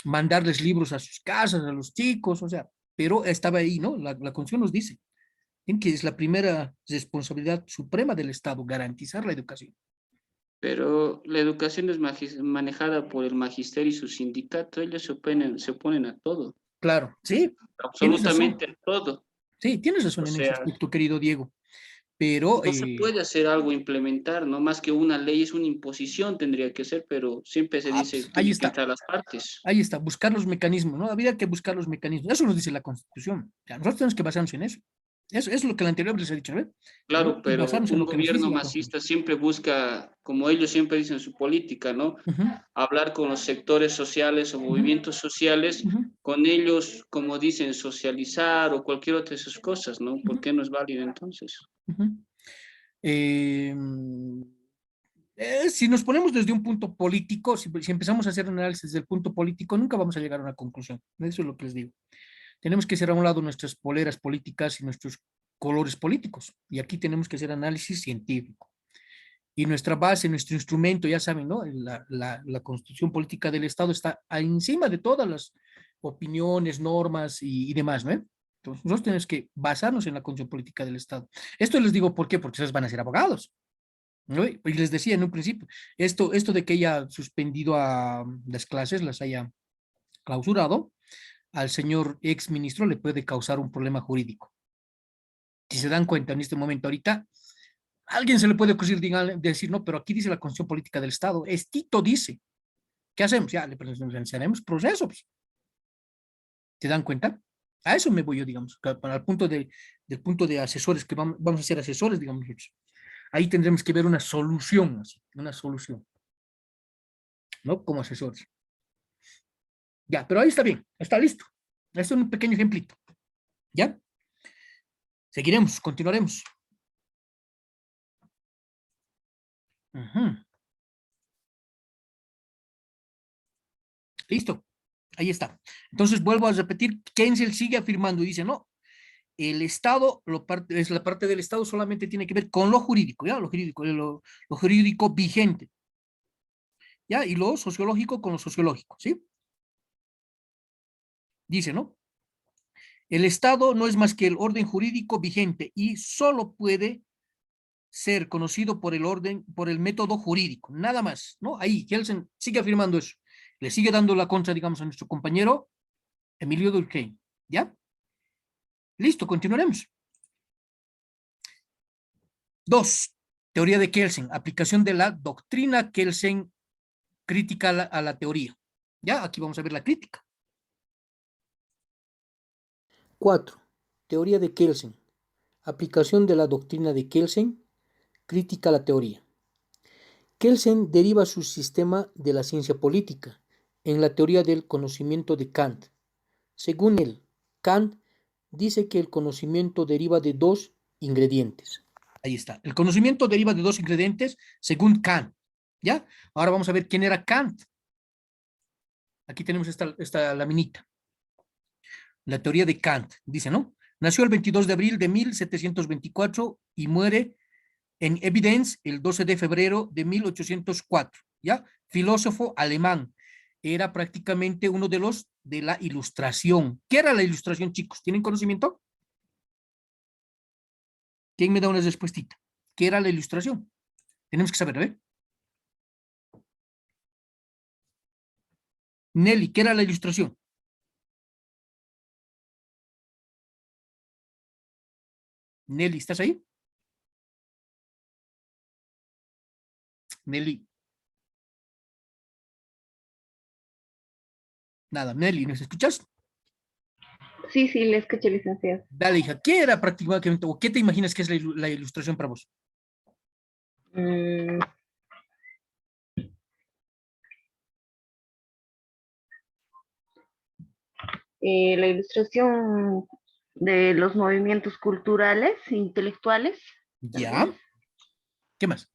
mandarles libros a sus casas, a los chicos, o sea, pero estaba ahí, ¿no? La Constitución nos dice en que es la primera responsabilidad suprema del Estado, garantizar la educación. Pero la educación es manejada por el magisterio y su sindicato, ellos se oponen a todo, Claro, sí, tienes razón. absolutamente a todo. Sí, tienes O razón en ese sea, aspecto, querido Diego. Pero no se puede hacer algo, implementar, no más que una ley, es una imposición, tendría que ser, pero siempre se dice pues, que ahí tienen que está. entrar las partes. Ahí está, buscar los mecanismos, ¿no? Había que buscar los mecanismos. Eso nos dice la Constitución. O sea, nosotros tenemos que basarnos en eso. Eso es lo que el anterior les ha dicho, ¿verdad? Claro, Y pero basarnos en un lo que nos dice gobierno la Constitución. masista siempre busca, como ellos siempre dicen su política, ¿no? Ujú, Hablar con los sectores sociales o ujú, movimientos sociales, ujú, con ellos, como dicen, socializar o cualquier otra de esas cosas, ¿no? ¿Por ujú, qué no es válido entonces? ujú. Eh, si nos ponemos desde un punto político, si empezamos a hacer un análisis desde el punto político, nunca vamos a llegar a una conclusión. Eso es lo que les digo. Tenemos que hacer a un lado nuestras poleras políticas y nuestros colores políticos. Y aquí tenemos que hacer análisis científico. Y nuestra base, nuestro instrumento, ya saben, ¿no? La Constitución Política del Estado está encima de todas las opiniones, normas y demás, ¿no? Entonces, nosotros tenemos que basarnos en la Constitución Política del Estado. Esto les digo, ¿por qué? Porque ustedes van a ser abogados, ¿no? Y les decía en un principio, esto de que haya suspendido a las clases, las haya clausurado, al señor ex ministro le puede causar un problema jurídico. Si se dan cuenta en este momento ahorita, alguien se le puede ocurrir decir, no, pero aquí dice la Constitución Política del Estado, Estito dice, ¿qué hacemos? Ya, le presentaremos procesos. ¿Se dan cuenta? A eso me voy yo, digamos, para el punto del punto de asesores, que vamos a ser asesores, digamos nosotros. Ahí tendremos que ver una solución, ¿no? Como asesores. Ya, pero ahí está bien, está listo. Este es un pequeño ejemplito. ¿Ya? Seguiremos, continuaremos. Listo, ahí está. Entonces vuelvo a repetir, Keynes sigue afirmando y dice, no, el Estado, es la parte del Estado solamente tiene que ver con lo jurídico, ¿ya? Lo jurídico vigente, ¿ya? Y lo sociológico con lo sociológico, ¿sí? Dice, ¿no? El Estado no es más que el orden jurídico vigente y solo puede ser conocido por el método jurídico, nada más, ¿no? Ahí, Kelsen sigue afirmando eso. Le sigue dando la contra, digamos, a nuestro compañero Emilio Durkheim, ¿ya? Listo, continuaremos. 2. Teoría de Kelsen, aplicación de la doctrina Kelsen, crítica a la teoría. ¿Ya? Aquí vamos a ver la crítica. 4. Teoría de Kelsen, aplicación de la doctrina de Kelsen, crítica a la teoría. Kelsen deriva su sistema de la ciencia política en la teoría del conocimiento de Kant. Según él, Kant dice que el conocimiento deriva de dos ingredientes. Ahí está. El conocimiento deriva de dos ingredientes según Kant. ¿Ya? Ahora vamos a ver quién era Kant. Aquí tenemos esta laminita. La teoría de Kant, dice, ¿no? Nació el 22 de abril de 1724 y muere en Evidence el 12 de febrero de 1804, ¿ya? Filósofo alemán. Era prácticamente uno de los de la Ilustración. ¿Qué era la Ilustración, chicos? ¿Tienen conocimiento? ¿Quién me da una respuestita? ¿Qué era la Ilustración? Tenemos que saber, ¿eh? Nelly, ¿qué era la Ilustración? Nelly, ¿estás ahí? Nelly. Nada, Nelly, ¿nos escuchas? Sí, sí, le escuché, licenciado. Dale, hija, ¿qué era prácticamente, o qué te imaginas que es la Ilustración para vos? Mm, la ilustración de los movimientos culturales, intelectuales, tal vez. ¿Ya? ¿Qué más?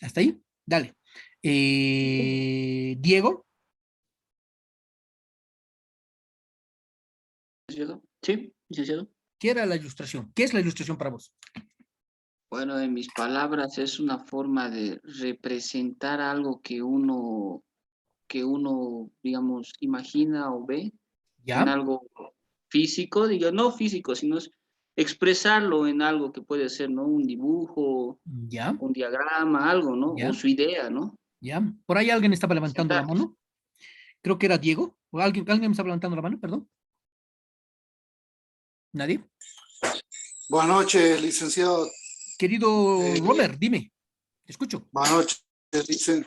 ¿Hasta ahí? Dale. Diego. ¿Licenciado? Sí, licenciado. ¿Qué era la Ilustración? ¿Qué es la Ilustración para vos? Bueno, en mis palabras es una forma de representar algo que uno, digamos, imagina o ve en ¿Ya? algo físico, diga, no físico, sino es expresarlo en algo que puede ser, ¿no? Un dibujo, ¿Ya? un diagrama, algo, ¿no? O ¿Ya? su idea, ¿no? ¿Ya? Por ahí alguien estaba levantando la Presentar. mano. Creo que era Diego. ¿O alguien me estaba levantando la mano? Perdón. ¿Nadie? Buenas noches, licenciado. Querido Eh, Robert, dime. Te escucho. buenas noches, dicen.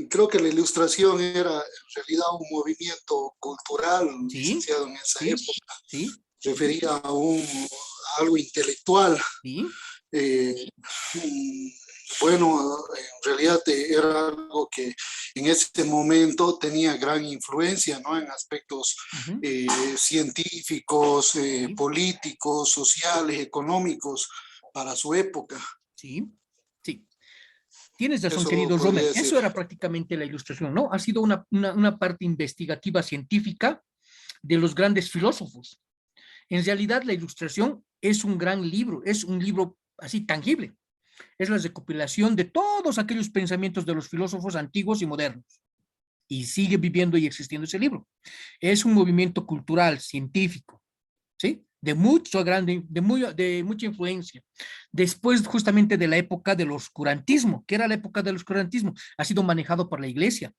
Creo que la ilustración era en realidad un movimiento cultural, Sí, licenciado, en esa sí, época. sí, Refería a algo intelectual. sí. Eh, bueno, en realidad era algo que en ese momento tenía gran influencia, ¿no? En aspectos Ujú, científicos, sí, políticos, sociales, económicos para su época. sí, sí. Tienes razón, Eso querido podría Romer. decir. Eso era prácticamente la ilustración, ¿no? Ha sido una parte investigativa científica de los grandes filósofos. En realidad, la ilustración es un gran libro, es un libro así tangible. Es la recopilación de todos aquellos pensamientos de los filósofos antiguos y modernos. Y sigue viviendo y existiendo ese libro. Es un movimiento cultural, científico, ¿sí? De mucha influencia. Después justamente de la época del oscurantismo, que era la época del oscurantismo, ha sido manejado por la iglesia,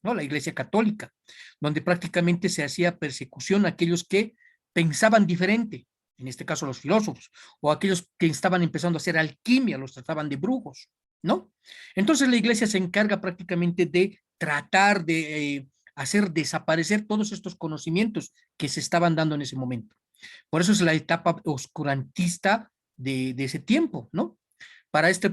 ¿no? La iglesia católica, donde prácticamente se hacía persecución a aquellos que pensaban diferente, en este caso los filósofos, o aquellos que estaban empezando a hacer alquimia, los trataban de brujos, ¿no? Entonces la iglesia se encarga prácticamente de tratar de hacer desaparecer todos estos conocimientos que se estaban dando en ese momento. Por eso es la etapa oscurantista de ese tiempo, ¿no? Para este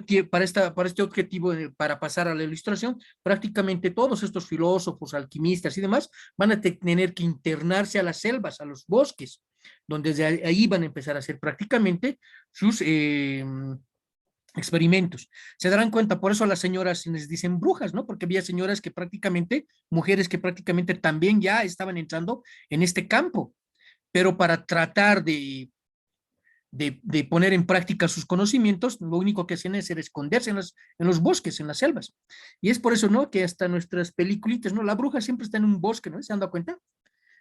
objetivo, para pasar a la ilustración, prácticamente todos estos filósofos, alquimistas y demás van a tener que internarse a las selvas, a los bosques, donde desde ahí van a empezar a hacer prácticamente sus experimentos. Se darán cuenta, por eso a las señoras les dicen brujas, ¿no? Porque había señoras que prácticamente, mujeres que prácticamente también ya estaban entrando en este campo, pero para tratar de poner en práctica sus conocimientos, lo único que hacían es esconderse en los bosques, en las selvas. Y es por eso, ¿no? Que hasta nuestras peliculitas, ¿no? La bruja siempre está en un bosque, ¿no? ¿Se han dado cuenta?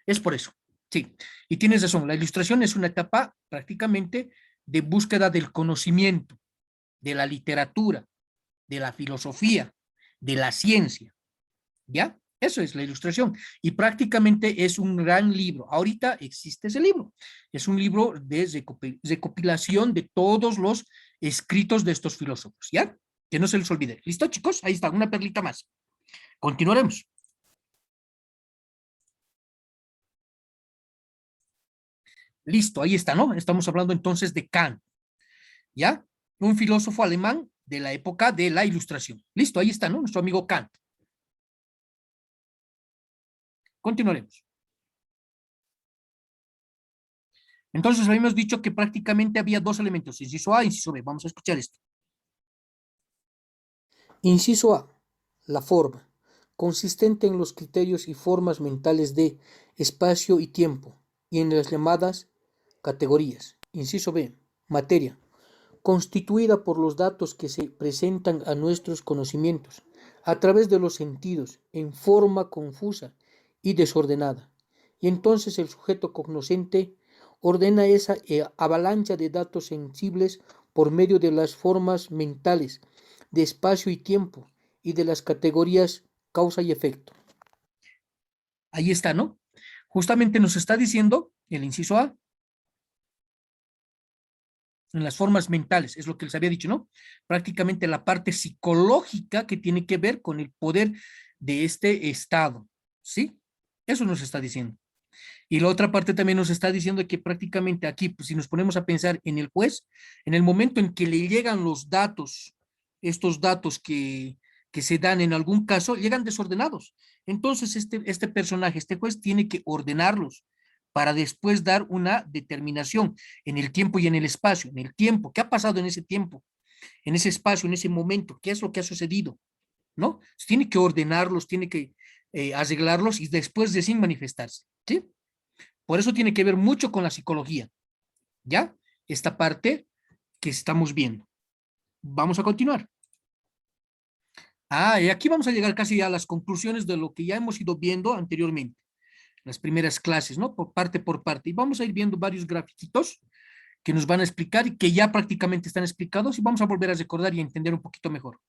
Es por eso, sí. Y tienes razón, la ilustración es una etapa prácticamente de búsqueda del conocimiento, de la literatura, de la filosofía, de la ciencia, ¿ya? Eso es la ilustración. Y prácticamente es un gran libro. Ahorita existe ese libro. Es un libro de recopilación de todos los escritos de estos filósofos, ¿ya? Que no se les olvide. ¿Listo, chicos? Ahí está, una perlita más. Continuaremos. Listo, ahí está, ¿no? Estamos hablando entonces de Kant, ¿ya? Un filósofo alemán de la época de la Ilustración. Listo, ahí está, ¿no? Nuestro amigo Kant. Continuaremos. Entonces habíamos dicho que prácticamente había dos elementos, inciso A e inciso B. Vamos a escuchar esto. Inciso A. La forma, consistente en los criterios y formas mentales de espacio y tiempo, y en las llamadas categorías. Inciso B. Materia, constituida por los datos que se presentan a nuestros conocimientos a través de los sentidos en forma confusa y desordenada. Y entonces el sujeto cognoscente ordena esa avalancha de datos sensibles por medio de las formas mentales de espacio y tiempo y de las categorías causa y efecto. Ahí está, ¿no? Justamente nos está diciendo el inciso A, en las formas mentales, es lo que les había dicho, ¿no? Prácticamente la parte psicológica que tiene que ver con el poder de este estado, ¿sí? Eso nos está diciendo. Y la otra parte también nos está diciendo que prácticamente aquí, pues, si nos ponemos a pensar en el juez, en el momento en que le llegan los datos, estos datos que se dan en algún caso, llegan desordenados. Entonces, este personaje, este juez, tiene que ordenarlos para después dar una determinación en el tiempo y en el espacio. En el tiempo, ¿qué ha pasado en ese tiempo? En ese espacio, en ese momento, ¿qué es lo que ha sucedido? ¿No? Tiene que ordenarlos, tiene que arreglarlos y después de sin manifestarse, ¿sí? Por eso tiene que ver mucho con la psicología, ¿ya? Esta parte que estamos viendo. Vamos a continuar. Y aquí vamos a llegar casi a las conclusiones de lo que ya hemos ido viendo anteriormente, las primeras clases, ¿no? Por parte. Y vamos a ir viendo varios grafiquitos que nos van a explicar y que ya prácticamente están explicados y vamos a volver a recordar y a entender un poquito mejor.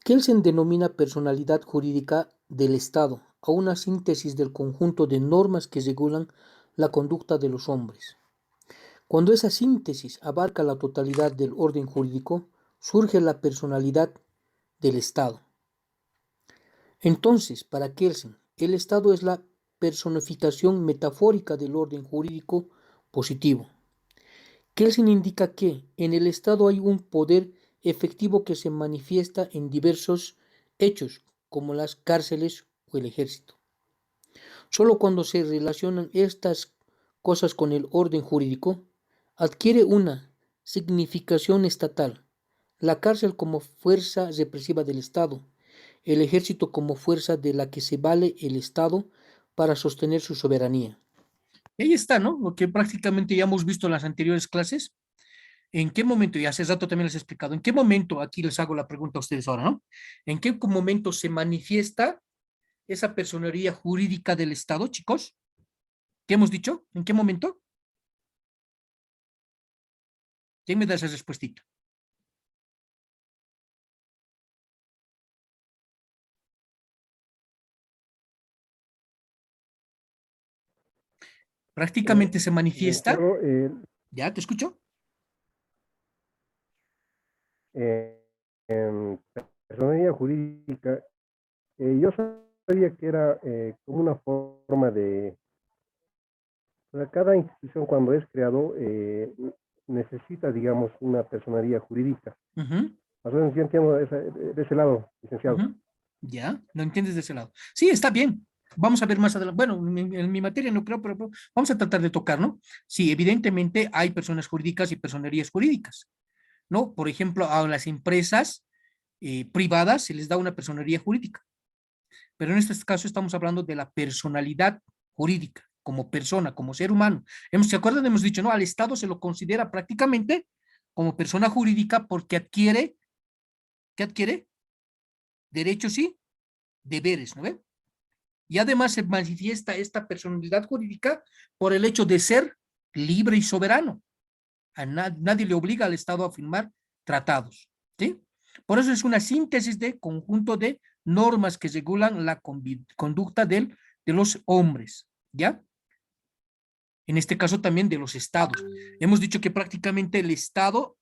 Kelsen denomina personalidad jurídica del Estado a una síntesis del conjunto de normas que regulan la conducta de los hombres. Cuando esa síntesis abarca la totalidad del orden jurídico, surge la personalidad del Estado. Entonces, para Kelsen, el Estado es la personificación metafórica del orden jurídico positivo. Kelsen indica que en el Estado hay un poder efectivo que se manifiesta en diversos hechos, como las cárceles o el ejército. Solo cuando se relacionan estas cosas con el orden jurídico, adquiere una significación estatal. La cárcel como fuerza represiva del Estado, el ejército como fuerza de la que se vale el Estado para sostener su soberanía. Y ahí está, ¿no? Lo que prácticamente ya hemos visto en las anteriores clases. ¿En qué momento, y hace rato también les he explicado, en qué momento, aquí les hago la pregunta a ustedes ahora, ¿no? ¿En qué momento se manifiesta esa personería jurídica del Estado, chicos? ¿Qué hemos dicho? ¿En qué momento? ¿Quién me da esa respuestita? Prácticamente se manifiesta. ¿Ya te escucho? En personalidad jurídica, yo sabía que era como una forma de, o sea, cada institución cuando es creado necesita, digamos, una personalidad jurídica. Más o menos yo entiendo de ese lado, licenciado. Ya, ¿lo entiendes de ese lado? Sí, está bien. Vamos a ver más adelante. Bueno, en mi materia no creo, pero vamos a tratar de tocar, ¿no? Sí, evidentemente hay personas jurídicas y personerías jurídicas, ¿no? Por ejemplo, a las empresas privadas se les da una personería jurídica, pero en este caso estamos hablando de la personalidad jurídica, como persona, como ser humano. ¿Se acuerdan? Hemos dicho, ¿no? Al Estado se lo considera prácticamente como persona jurídica porque adquiere, ¿qué adquiere? Derechos y deberes, ¿no ve? Y además se manifiesta esta personalidad jurídica por el hecho de ser libre y soberano. Nadie le obliga al Estado a firmar tratados, ¿sí? Por eso es una síntesis de conjunto de normas que regulan la conducta de los hombres, ¿ya? En este caso también de los estados. Hemos dicho que prácticamente el Estado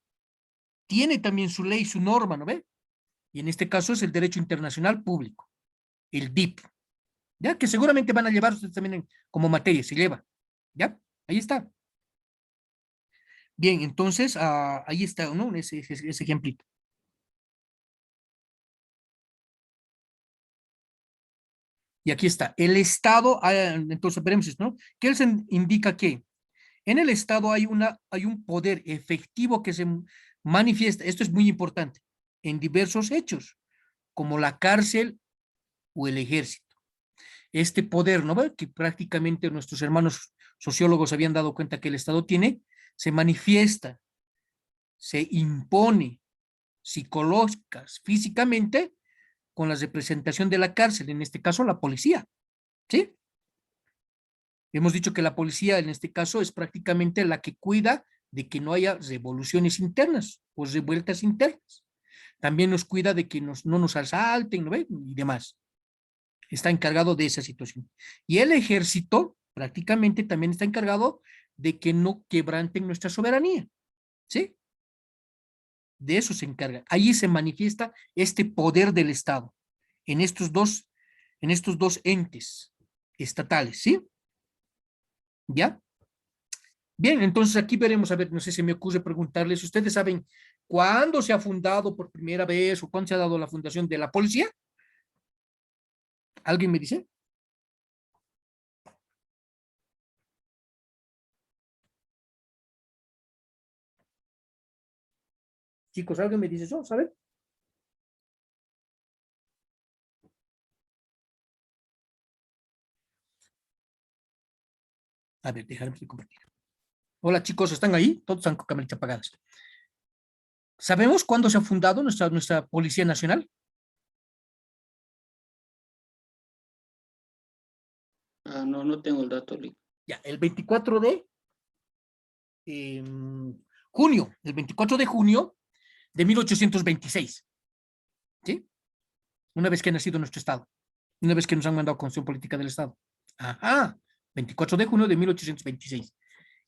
tiene también su ley, su norma, ¿no ve? Y en este caso es el derecho internacional público, el DIP, ¿ya? Que seguramente van a llevar ustedes también como materia, se lleva, ¿ya? Ahí está. Bien, entonces, ahí está, ¿no? Ese ejemplito. Y aquí está, el Estado, entonces veremos esto, ¿no? Kelsen indica que en el Estado hay un poder efectivo que se manifiesta, esto es muy importante, en diversos hechos, como la cárcel o el ejército. Este poder, ¿no? Que prácticamente nuestros hermanos sociólogos habían dado cuenta que el Estado tiene, se manifiesta, se impone psicológicas, físicamente, con la representación de la cárcel, en este caso la policía, ¿sí? Hemos dicho que la policía en este caso es prácticamente la que cuida de que no haya revoluciones internas o revueltas internas. También nos cuida de que no nos asalten, ¿no ve? Y demás. Está encargado de esa situación. Y el ejército prácticamente también está encargado de que no quebranten nuestra soberanía, ¿sí? De eso se encarga. Ahí se manifiesta este poder del Estado en estos dos entes estatales, ¿sí? ¿Ya? Bien, entonces aquí veremos, a ver, no sé si me ocurre preguntarles, si ustedes saben cuándo se ha fundado por primera vez o cuándo se ha dado la fundación de la policía. ¿Alguien me dice? Chicos, ¿alguien me dice eso? ¿Saben? A ver, déjame compartir. Hola chicos, ¿están ahí? Todos están con camaritas apagadas. ¿Sabemos cuándo se ha fundado nuestra Policía Nacional? No, no tengo el dato, Lick. Ya, el 24 de junio, el 24 de junio de 1826. ¿Sí? Una vez que ha nacido nuestro Estado. Una vez que nos han mandado Constitución Política del Estado. Ajá, 24 de junio de 1826.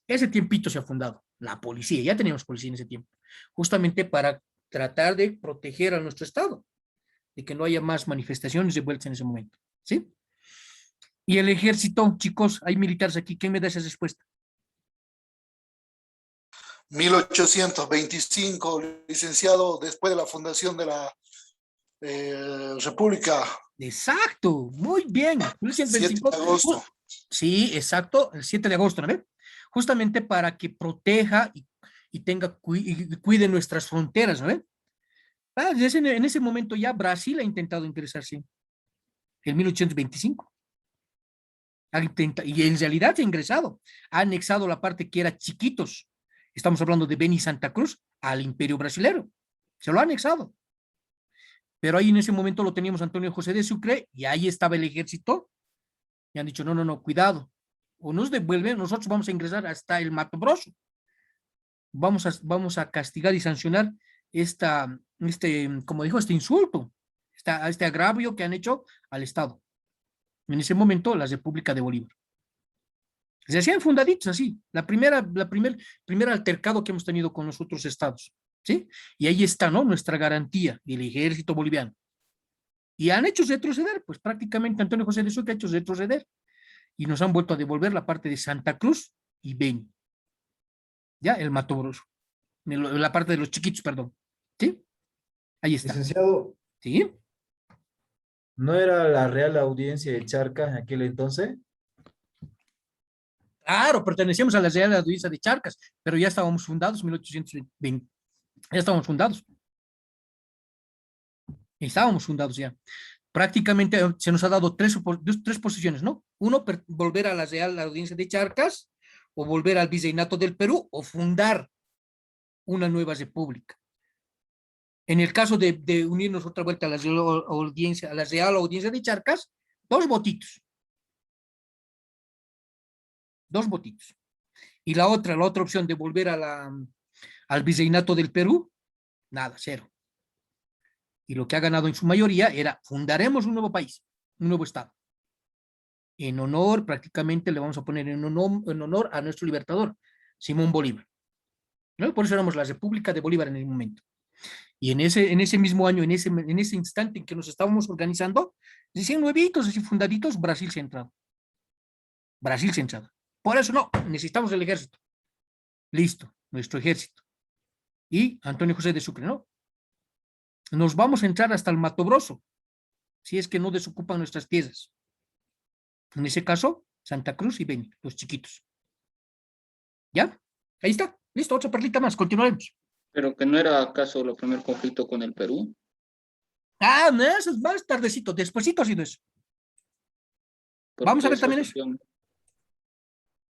Ese tiempito se ha fundado la policía, ya teníamos policía en ese tiempo, justamente para tratar de proteger a nuestro Estado, de que no haya más manifestaciones de vuelta en ese momento, ¿sí? Y el ejército, chicos, hay militares aquí, ¿quién me da esa respuesta? 1825, licenciado, después de la fundación de la República. Exacto, muy bien. 7 de agosto. Sí, exacto, el 7 de agosto, ¿no ve? Justamente para que proteja y cuide nuestras fronteras, ¿no ve? En ese momento ya Brasil ha intentado ingresarse en 1825. Y en realidad se ha ingresado. Ha anexado la parte que era Chiquitos. Estamos hablando de Beni y Santa Cruz al Imperio Brasilero. Se lo ha anexado. Pero ahí en ese momento lo teníamos Antonio José de Sucre y ahí estaba el ejército. Y han dicho, no, cuidado. O nos devuelven, nosotros vamos a ingresar hasta el Mato Grosso. Vamos a castigar y sancionar como dijo, este insulto, este agravio que han hecho al Estado. En ese momento, la República de Bolívar. Se hacían fundaditos así. Primer altercado que hemos tenido con los otros estados. ¿Sí? Y ahí está, ¿no? Nuestra garantía del ejército boliviano. Y han hecho retroceder, pues prácticamente Antonio José de Sucre ha hecho retroceder. Y nos han vuelto a devolver la parte de Santa Cruz y Beni. ¿Ya? El Mato Grosso. La parte de los Chiquitos, perdón. ¿Sí? Ahí está. Licenciado, ¿Sí? ¿no era la Real Audiencia de Charcas en aquel entonces? Claro, pertenecíamos a la Real Audiencia de Charcas, pero ya estábamos fundados en 1820. Ya estábamos fundados. Estábamos fundados ya. Prácticamente se nos ha dado tres posiciones, ¿no? Uno, volver a la Real Audiencia de Charcas, o volver al Virreinato del Perú, o fundar una nueva república. En el caso de unirnos otra vuelta a la Real Audiencia de Charcas, 2 votitos. 2 votitos. Y la otra opción de volver al Virreinato del Perú, nada, 0. Y lo que ha ganado en su mayoría era, fundaremos un nuevo país, un nuevo Estado. En honor, prácticamente le vamos a poner en honor a nuestro libertador, Simón Bolívar. ¿No? Por eso éramos la República de Bolívar en el momento. Y en ese mismo año, en ese instante en que nos estábamos organizando, decían nuevitos, así fundaditos, Brasil se ha entrado. Brasil se ha entrado. Por eso no, necesitamos el ejército. Listo, nuestro ejército. Y Antonio José de Sucre, ¿no? Nos vamos a entrar hasta el Mato Grosso, si es que no desocupan nuestras tierras. En ese caso, Santa Cruz y Beni, los Chiquitos. ¿Ya? Ahí está. Listo, otra perlita más. Continuaremos. ¿Pero que no era acaso el primer conflicto con el Perú? No, eso es más tardecito. Despuésito ha sido eso. Vamos a ver también eso.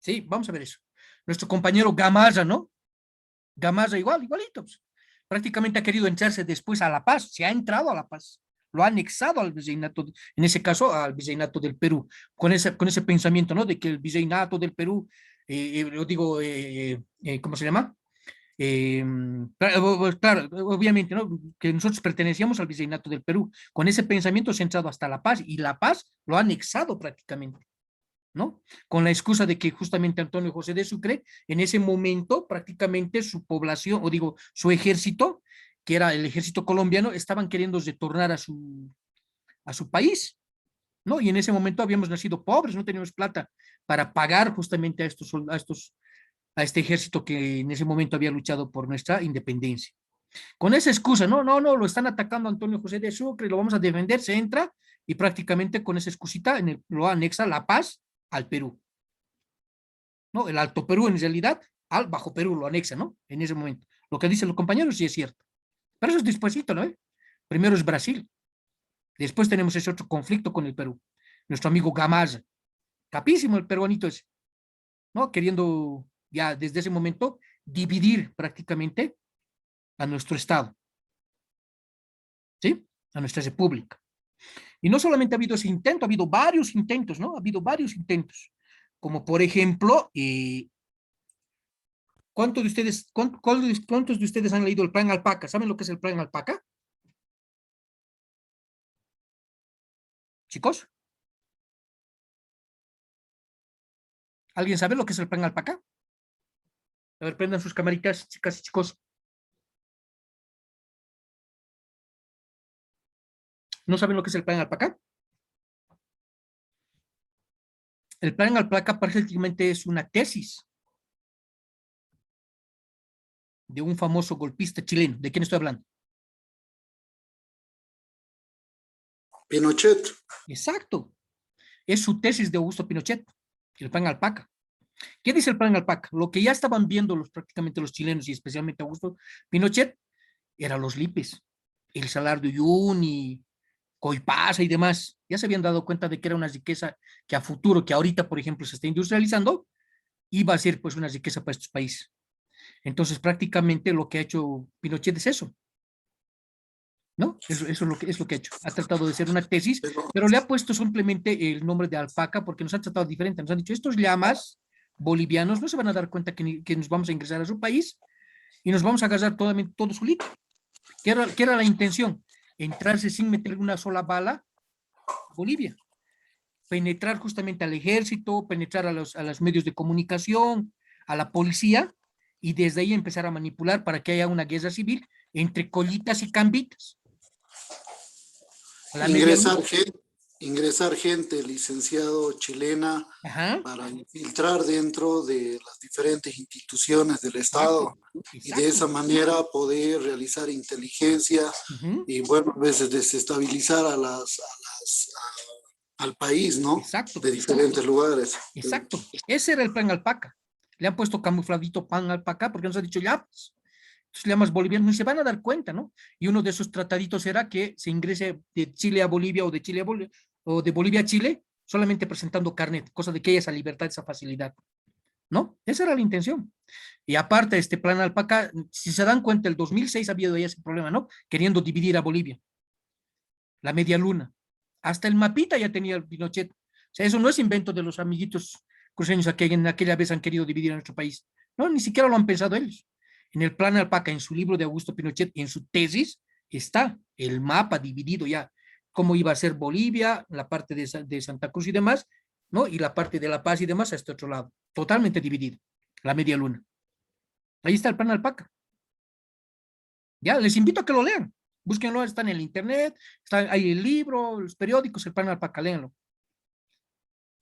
Sí, vamos a ver eso. Nuestro compañero Gamarra, ¿no? Gamarra igualito. Pues. Prácticamente ha querido entrarse después a La Paz. Se ha entrado a La Paz. Lo ha anexado al virreinato, en ese caso al virreinato del Perú, con ese pensamiento, ¿no? De que el virreinato del Perú, ¿cómo se llama? Claro, obviamente, ¿no? Que nosotros pertenecíamos al virreinato del Perú, con ese pensamiento centrado hasta La Paz, y La Paz lo ha anexado prácticamente, ¿no? Con la excusa de que justamente Antonio José de Sucre, en ese momento, prácticamente su población, su ejército, que era el ejército colombiano, estaban queriendo retornar a su país, ¿no? Y en ese momento habíamos nacido pobres, no teníamos plata para pagar justamente a este ejército que en ese momento había luchado por nuestra independencia. Con esa excusa, no, lo están atacando a Antonio José de Sucre, lo vamos a defender, se entra, y prácticamente con esa excusita lo anexa La Paz al Perú. ¿No? El Alto Perú, en realidad, al Bajo Perú lo anexa, ¿no? En ese momento. Lo que dicen los compañeros sí es cierto. Pero eso es despuésito, ¿no? Primero es Brasil. Después tenemos ese otro conflicto con el Perú. Nuestro amigo Gamarra. Capísimo el peruanito ese. ¿No? Queriendo ya desde ese momento, dividir prácticamente a nuestro Estado, ¿sí? A nuestra república. Y no solamente ha habido ese intento, ha habido varios intentos, ¿no? Ha habido varios intentos. Como por ejemplo, ¿cuántos de ustedes han leído el Plan Alpaca? ¿Saben lo que es el Plan Alpaca? Chicos. ¿Alguien sabe lo que es el Plan Alpaca? A ver, prendan sus camaritas, chicas y chicos. ¿No saben lo que es el Plan Alpaca? El Plan Alpaca prácticamente es una tesis de un famoso golpista chileno. ¿De quién estoy hablando? Pinochet. Exacto. Es su tesis de Augusto Pinochet, el Plan Alpaca. ¿Qué dice el Plan Alpaca? Lo que ya estaban viendo prácticamente los chilenos y especialmente Augusto Pinochet eran los lipes, el Salar de Uyuni, Coipasa y demás. Ya se habían dado cuenta de que era una riqueza que a futuro, que ahorita, por ejemplo, se está industrializando, iba a ser pues una riqueza para estos países. Entonces, prácticamente lo que ha hecho Pinochet es eso, ¿no? Eso es lo que ha hecho. Ha tratado de hacer una tesis, pero le ha puesto simplemente el nombre de alpaca porque nos han tratado diferente. Nos han dicho, estos llamas bolivianos no se van a dar cuenta que nos vamos a ingresar a su país y nos vamos a agarrar todo su litio. ¿Qué era la intención? Entrarse sin meter una sola bala a Bolivia. Penetrar justamente al ejército, penetrar a los medios de comunicación, a la policía, y desde ahí empezar a manipular para que haya una guerra civil entre collitas y cambitas. Ingresar gente, licenciado, chilena, ajá, para infiltrar dentro de las diferentes instituciones del Estado. Y de esa manera poder realizar inteligencia y, bueno, a veces desestabilizar al país, ¿no? Exacto. De diferentes lugares. Exacto. Ese era el Plan Alpaca. Le han puesto camufladito Plan Alpaca porque nos ha dicho ya, pues, llamas bolivianos no se van a dar cuenta, ¿no? Y uno de esos trataditos era que se ingrese de Chile a Bolivia o de Chile a Bolivia o de Bolivia a Chile solamente presentando carnet, cosa de que haya esa libertad, esa facilidad, ¿no? Esa era la intención. Y aparte, este Plan Alpaca, si se dan cuenta, el 2006 ha habido ya ese problema, ¿no? Queriendo dividir a Bolivia. La media luna. Hasta el mapita ya tenía el Pinochet. O sea, eso no es invento de los amiguitos cruceños que en aquella vez han querido dividir a nuestro país. No, ni siquiera lo han pensado ellos. En el Plan Alpaca, en su libro de Augusto Pinochet, en su tesis, está el mapa dividido ya, cómo iba a ser Bolivia, la parte de Santa Cruz y demás, ¿no? Y la parte de La Paz y demás a este otro lado, totalmente dividido, la media luna. Ahí está el Plan Alpaca. Ya, les invito a que lo lean. Búsquenlo, está en el internet, está ahí el libro, los periódicos, el Plan Alpaca, léanlo.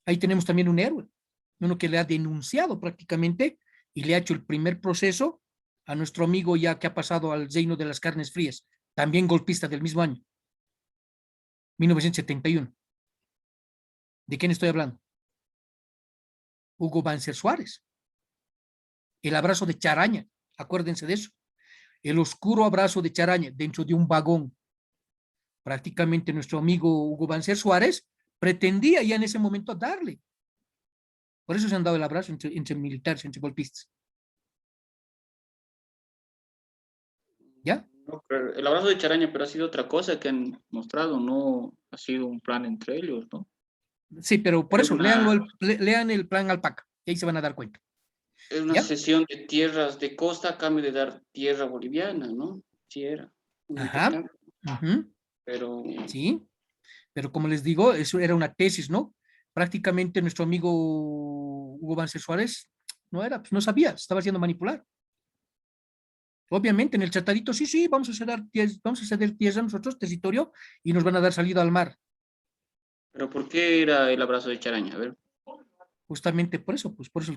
Ahí tenemos también un héroe, uno que le ha denunciado prácticamente y le ha hecho el primer proceso a nuestro amigo ya que ha pasado al reino de las carnes frías, también golpista del mismo año, 1971. ¿De quién estoy hablando? Hugo Banzer Suárez. El abrazo de Charaña, acuérdense de eso. El oscuro abrazo de Charaña dentro de un vagón. Prácticamente nuestro amigo Hugo Banzer Suárez pretendía ya en ese momento darle. Por eso se han dado el abrazo entre militares, entre golpistas. ¿Ya? No, el abrazo de Charaña, pero ha sido otra cosa que han mostrado, no ha sido un plan entre ellos, ¿no? Sí, pero por eso, lean el Plan Alpaca, y ahí se van a dar cuenta. Es una cesión de tierras de costa a cambio de dar tierra boliviana, ¿no? Sí era. Ajá. Pero... Sí, pero como les digo, eso era una tesis, ¿no? Prácticamente nuestro amigo Hugo Banzer Suárez no era, pues no sabía, estaba haciendo manipular. Obviamente en el tratadito, sí, vamos a ceder tierra a nosotros, territorio, y nos van a dar salida al mar. ¿Pero por qué era el abrazo de Charaña? A ver. Justamente por eso, pues por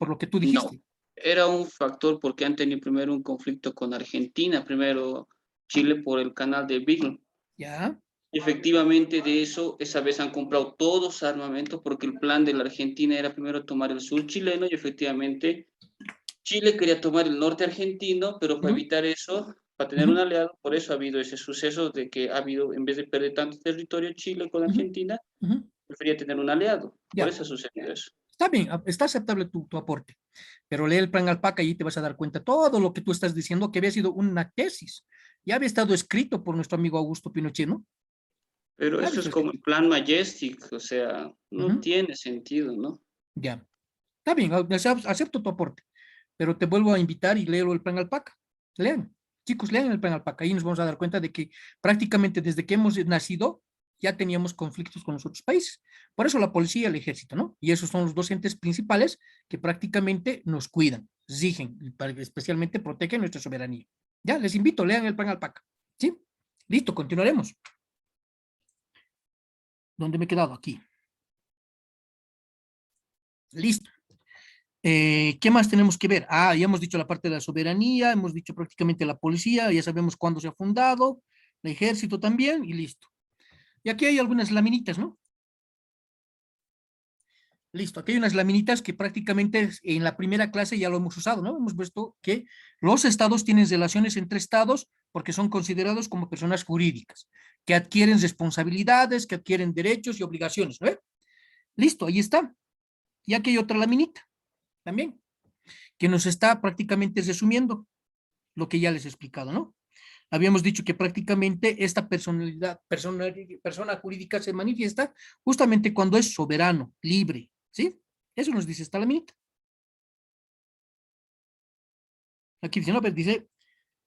lo que tú dijiste. No, era un factor porque han tenido primero un conflicto con Argentina, primero Chile por el canal de Beagle. Ya. Y efectivamente de eso, esa vez han comprado todos armamentos porque el plan de la Argentina era primero tomar el sur chileno y efectivamente Chile quería tomar el norte argentino, pero para evitar eso, para tener un aliado, por eso ha habido ese suceso de que ha habido, en vez de perder tanto territorio Chile con Argentina, prefería tener un aliado. Por eso ha sucedido eso. Está bien, está aceptable tu aporte, pero lee el plan Alpaca y ahí te vas a dar cuenta todo lo que tú estás diciendo que había sido una tesis. Ya había estado escrito por nuestro amigo Augusto Pinochet, ¿no? Pero Ya eso había es estado como el plan Majestic, o sea, no Ujú. tiene sentido, ¿no? Ya. Está bien, acepto tu aporte, pero te vuelvo a invitar y léelo el plan Alpaca. Lean, chicos, lean el plan Alpaca. Ahí nos vamos a dar cuenta de que prácticamente desde que hemos nacido ya teníamos conflictos con los otros países. Por eso la policía y el ejército, ¿no? Y esos son los dos entes principales que prácticamente nos cuidan, exigen, y especialmente protegen nuestra soberanía. Ya, les invito, lean el plan Alpaca. ¿Sí? Listo, continuaremos. ¿Dónde me he quedado? Aquí. Listo. ¿Qué más tenemos que ver? Ah, ya hemos dicho la parte de la soberanía, hemos dicho prácticamente la policía, ya sabemos cuándo se ha fundado, el ejército también, y listo. Y aquí hay algunas laminitas, ¿no? Listo, aquí hay unas laminitas que prácticamente en la primera clase ya lo hemos usado, ¿no? Hemos visto que los estados tienen relaciones entre estados porque son considerados como personas jurídicas, que adquieren responsabilidades, que adquieren derechos y obligaciones, ¿no? Listo, ahí está. Y aquí hay otra laminita también, que nos está prácticamente resumiendo lo que ya les he explicado, ¿no? Habíamos dicho que prácticamente esta persona jurídica se manifiesta justamente cuando es soberano, libre, ¿sí? Eso nos dice esta laminita. Aquí dice, no, pero dice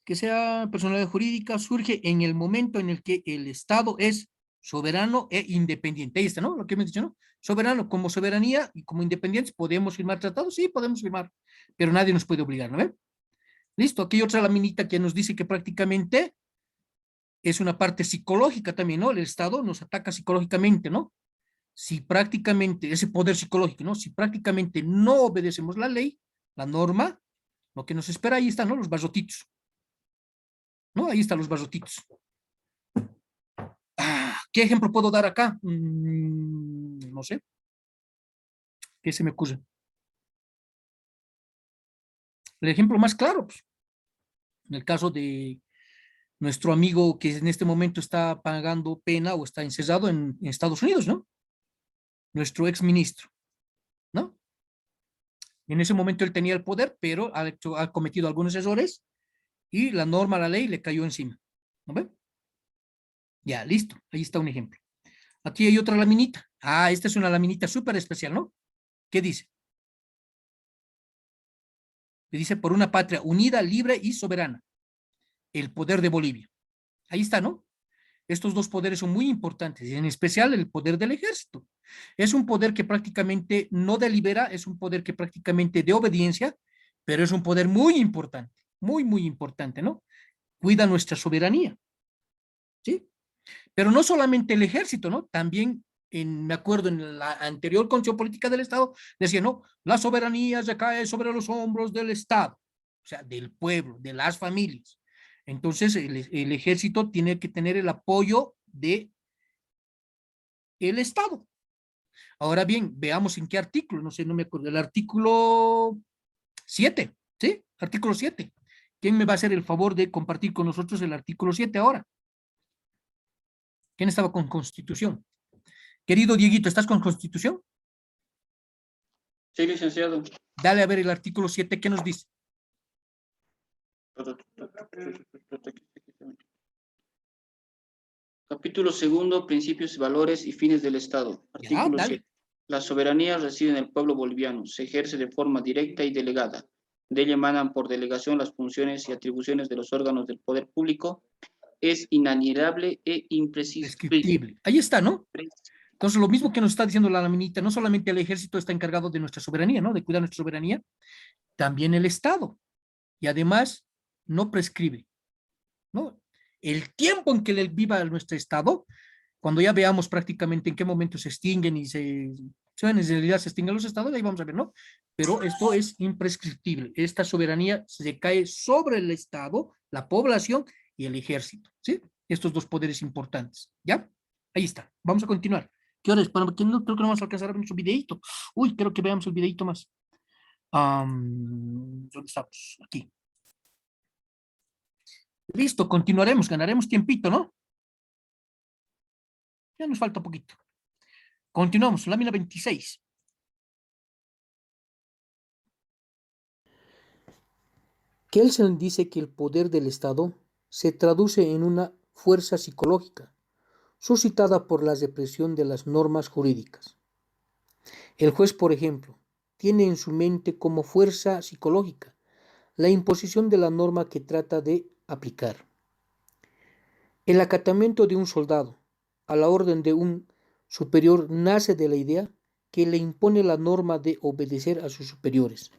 que sea personalidad jurídica surge en el momento en el que el Estado es soberano e independiente. Ahí está, ¿no? Lo que hemos dicho, ¿no? Soberano, como soberanía y como independientes, ¿podemos firmar tratados? Sí, podemos firmar, pero nadie nos puede obligar, ¿no ven? Listo, aquí hay otra laminita que nos dice que prácticamente es una parte psicológica también, ¿no? El Estado nos ataca psicológicamente, ¿no? Si prácticamente, ese poder psicológico, ¿no? Si prácticamente no obedecemos la ley, la norma, lo que nos espera, ahí están, ¿no? Los barrotitos, ¿no? Ahí están los barrotitos. ¿Qué ejemplo puedo dar acá? No sé. ¿Qué se me ocurre? El ejemplo más claro, pues, en el caso de nuestro amigo que en este momento está pagando pena o está encerrado en Estados Unidos, ¿no? Nuestro ex ministro, ¿no? En ese momento él tenía el poder, pero ha cometido algunos errores y la norma, la ley le cayó encima. ¿No ven? Ya, listo. Ahí está un ejemplo. Aquí hay otra laminita. Ah, esta es una laminita súper especial, ¿no? ¿Qué dice? Que dice por una patria unida, libre y soberana. El poder de Bolivia. Ahí está, ¿no? Estos dos poderes son muy importantes, y en especial el poder del ejército. Es un poder que prácticamente no delibera, es un poder que prácticamente de obediencia, pero es un poder muy importante, muy, muy importante, ¿no? Cuida nuestra soberanía, ¿sí? Pero no solamente el ejército, ¿no? También, me acuerdo, en la anterior Constitución Política del Estado, decía, no, la soberanía recae sobre los hombros del Estado, o sea, del pueblo, de las familias. Entonces, el ejército tiene que tener el apoyo de el Estado. Ahora bien, veamos en qué artículo, no sé, no me acuerdo, el artículo 7, ¿sí? Artículo 7. ¿Quién me va a hacer el favor de compartir con nosotros el artículo 7 ahora? ¿Quién estaba con Constitución? Querido Dieguito, ¿estás con Constitución? Sí, licenciado. Dale a ver el artículo 7, ¿qué nos dice? Capítulo segundo, principios, valores y fines del Estado. Ya, Artículo dale. 7. La soberanía reside en el pueblo boliviano, se ejerce de forma directa y delegada. De ella emanan por delegación las funciones y atribuciones de los órganos del poder público. Es inalienable e imprescriptible. Prescriptible. Ahí está, ¿no? Entonces, lo mismo que nos está diciendo la laminita, no solamente el ejército está encargado de nuestra soberanía, ¿no? De cuidar nuestra soberanía, también el Estado. Y además, no prescribe, ¿no? El tiempo en que le viva nuestro Estado, cuando ya veamos prácticamente en qué momento se extinguen y en realidad se extinguen los estados, ahí vamos a ver, ¿no? Pero esto es imprescriptible. Esta soberanía se cae sobre el Estado, la población y el ejército, ¿sí? Estos dos poderes importantes, ¿ya? Ahí está. Vamos a continuar. ¿Qué hora es? Para que no, creo que no vamos a alcanzar a ver nuestro videito. Uy, creo que veamos el videito más. ¿Dónde estamos? Aquí. Listo, continuaremos, ganaremos tiempito, ¿no? Ya nos falta poquito. Continuamos, lámina 26. Kelsen dice que el poder del Estado se traduce en una fuerza psicológica, suscitada por la represión de las normas jurídicas. El juez, por ejemplo, tiene en su mente como fuerza psicológica la imposición de la norma que trata de aplicar. El acatamiento de un soldado a la orden de un superior nace de la idea que le impone la norma de obedecer a sus superiores.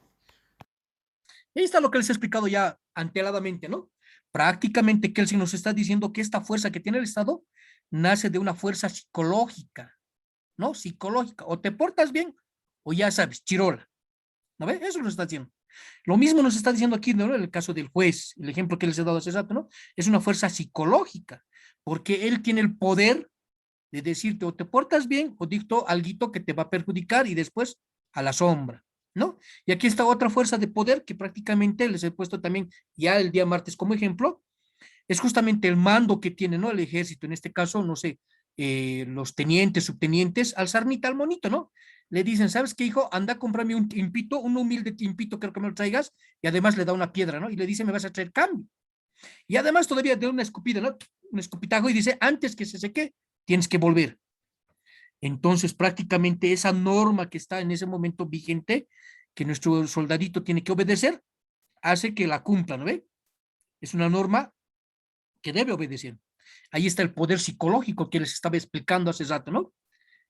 Ahí está lo que les he explicado ya anteladamente, ¿no? Prácticamente Kelsen nos está diciendo que esta fuerza que tiene el Estado nace de una fuerza psicológica, ¿no? Psicológica. O te portas bien, o ya sabes, chirola. ¿No ve? Eso nos está diciendo. Lo mismo nos está diciendo aquí, ¿no? En el caso del juez, el ejemplo que les he dado hace rato, ¿no? Es una fuerza psicológica, porque él tiene el poder de decirte o te portas bien o dicto algo que te va a perjudicar y después a la sombra, ¿no? Y aquí está otra fuerza de poder que prácticamente les he puesto también ya el día martes como ejemplo, es justamente el mando que tiene, ¿no? El ejército, en este caso, no sé, los tenientes, subtenientes, al sarnita, al monito, ¿no? Le dicen, ¿sabes qué, hijo? Anda a comprarme un impito, un humilde impito, creo que me lo traigas, y además le da una piedra, ¿no? Y le dice, me vas a traer cambio. Y además todavía de una escupida, ¿no? Un escupitajo y dice, antes que se seque, tienes que volver. Entonces, prácticamente esa norma que está en ese momento vigente, que nuestro soldadito tiene que obedecer, hace que la cumpla, ¿no ve? Es una norma que debe obedecer. Ahí está el poder psicológico que les estaba explicando hace rato, ¿no?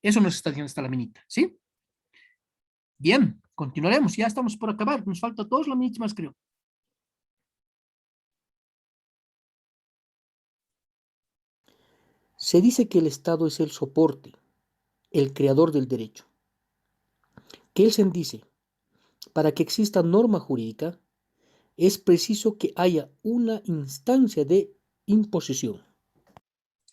Eso nos está diciendo esta laminita, ¿sí? Bien, continuaremos, ya estamos por acabar, nos falta 2 laminitas más, creo. Se dice que el Estado es el soporte, el creador del derecho. Kelsen dice, para que exista norma jurídica, es preciso que haya una instancia de imposición.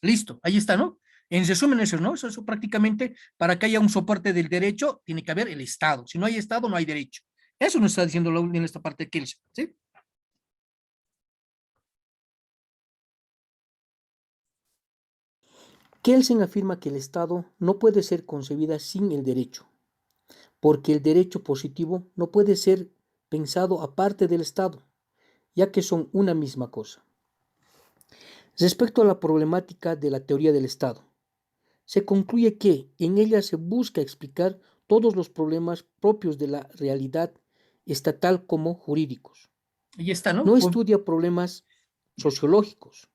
Listo, ahí está, ¿no? En resumen eso, ¿no? Eso prácticamente, para que haya un soporte del derecho, tiene que haber el Estado. Si no hay Estado, no hay derecho. Eso nos está diciendo en esta parte de Kelsen, ¿sí? Kelsen afirma que el Estado no puede ser concebida sin el derecho, porque el derecho positivo no puede ser pensado aparte del Estado, ya que son una misma cosa. Respecto a la problemática de la teoría del Estado, se concluye que en ella se busca explicar todos los problemas propios de la realidad estatal como jurídicos. Ahí está, ¿no? No estudia problemas sociológicos,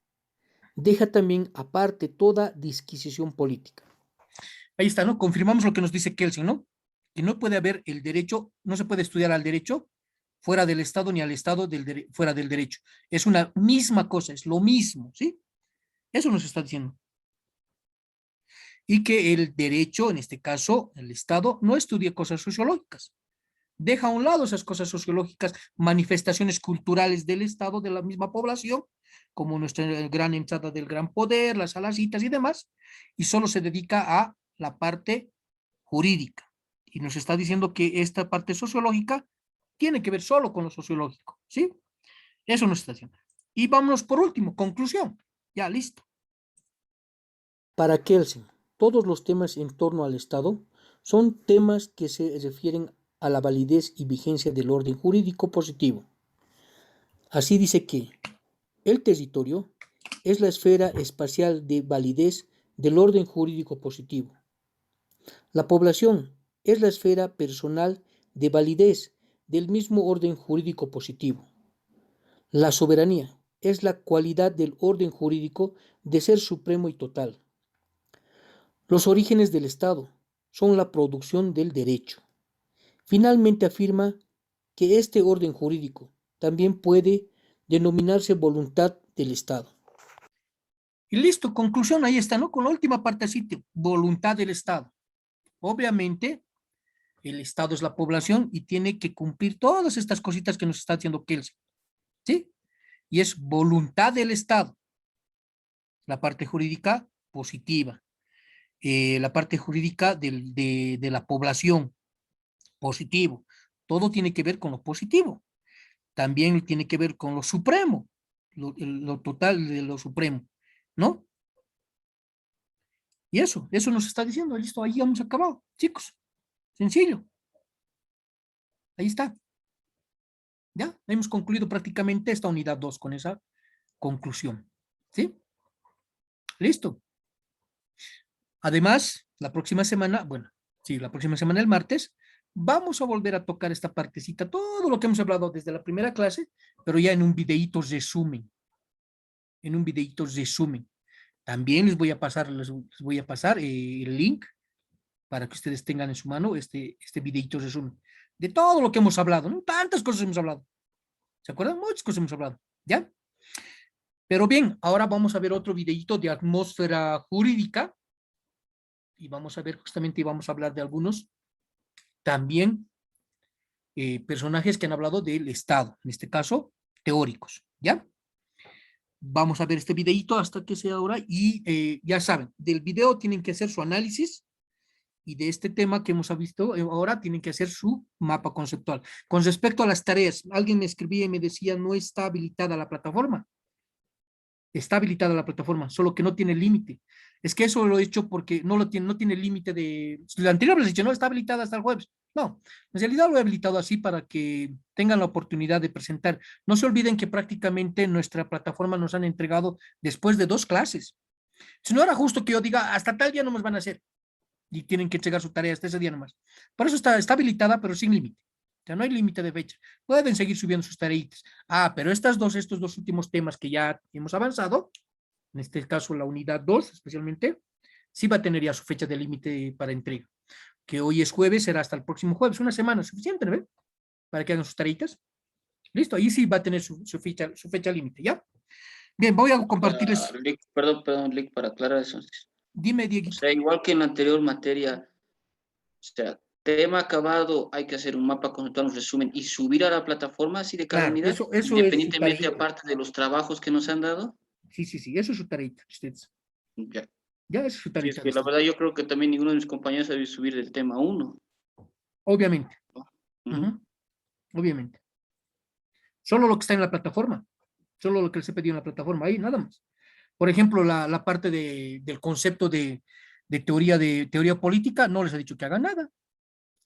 deja también aparte toda disquisición política. Ahí está, ¿no? Confirmamos lo que nos dice Kelsen, ¿no? Que no puede haber el derecho, no se puede estudiar al derecho fuera del Estado ni al Estado fuera del derecho. Es una misma cosa, es lo mismo, ¿sí? Eso nos está diciendo. Y que el derecho, en este caso, el Estado, no estudia cosas sociológicas. Deja a un lado esas cosas sociológicas, manifestaciones culturales del Estado, de la misma población, como nuestra gran entrada del gran poder, las alacitas y demás, y solo se dedica a la parte jurídica. Y nos está diciendo que esta parte sociológica tiene que ver solo con lo sociológico, ¿sí? Eso nos está diciendo. Y vámonos por último, conclusión. Ya, listo. Para Kelsen, todos los temas en torno al Estado son temas que se refieren a la validez y vigencia del orden jurídico positivo. Así dice que el territorio es la esfera espacial de validez del orden jurídico positivo. La población es la esfera personal de validez del mismo orden jurídico positivo. La soberanía es la cualidad del orden jurídico de ser supremo y total. Los orígenes del Estado son la producción del derecho. Finalmente afirma que este orden jurídico también puede denominarse voluntad del Estado. Y listo, conclusión, ahí está, ¿no? Con la última partecita, voluntad del Estado. Obviamente, el Estado es la población y tiene que cumplir todas estas cositas que nos está haciendo Kelsen, ¿sí? Y es voluntad del Estado. La parte jurídica positiva. La parte jurídica de la población, positivo. Todo tiene que ver con lo positivo. También tiene que ver con lo supremo, lo total de lo supremo, ¿no? Y eso nos está diciendo, listo, ahí hemos acabado, chicos. Sencillo. Ahí está. ¿Ya? Hemos concluido prácticamente esta unidad 2 con esa conclusión. ¿Sí? Listo. Además, la próxima semana, bueno, sí, la próxima semana, el martes, vamos a volver a tocar esta partecita, todo lo que hemos hablado desde la primera clase, pero ya en un videíto resumen. En un videíto resumen. También les voy a pasar el link para que ustedes tengan en su mano este videíto resumen de todo lo que hemos hablado, ¿no? Tantas cosas hemos hablado. ¿Se acuerdan? Muchas cosas hemos hablado, ¿ya? Pero bien, ahora vamos a ver otro videíto de atmósfera jurídica y vamos a ver justamente, y vamos a hablar de algunos también personajes que han hablado del Estado, en este caso, teóricos, ¿ya? Vamos a ver este videíto hasta que sea ahora y ya saben, del video tienen que hacer su análisis y de este tema que hemos visto ahora tienen que hacer su mapa conceptual. Con respecto a las tareas, alguien me escribía y me decía, no está habilitada la plataforma. Está habilitada la plataforma, solo que no tiene límite. Es que eso lo he hecho porque no tiene límite de... La anterior les he dicho, no, está habilitada hasta el jueves. No, en realidad lo he habilitado así para que tengan la oportunidad de presentar. No se olviden que prácticamente nuestra plataforma nos han entregado después de 2 clases. Si no era justo que yo diga, hasta tal día no nos van a hacer y tienen que entregar su tarea hasta ese día nomás. Por eso está habilitada, pero sin límite. O sea, no hay límite de fecha. Pueden seguir subiendo sus tareitas. Pero estos dos últimos temas que ya hemos avanzado, en este caso la unidad 2 especialmente, sí va a tener ya su fecha de límite para entrega. Que hoy es jueves, será hasta el próximo jueves. Una semana suficiente, ¿no? Para que hagan sus tareitas. Listo, ahí sí va a tener su fecha límite, ¿ya? Bien, voy a compartirles. Perdón, Lick, para aclarar eso. Dime, O Dieguito. sea, igual que en la anterior materia, o sea, tema acabado, hay que hacer un mapa conceptual, un resumen y subir a la plataforma así de cada Claro, unidad, eso es su independientemente tareita. aparte de los trabajos que nos han dado. Sí, eso es su tareita, ustedes. Ya. Ya eso es su Sí, tareita. es que la verdad yo creo que también ninguno de mis compañeros sabe subir del tema 1. Obviamente. Obviamente. Solo lo que está en la plataforma. Solo lo que les he pedido en la plataforma. Ahí, nada más. Por ejemplo, la parte del concepto de teoría política, no les he dicho que hagan nada.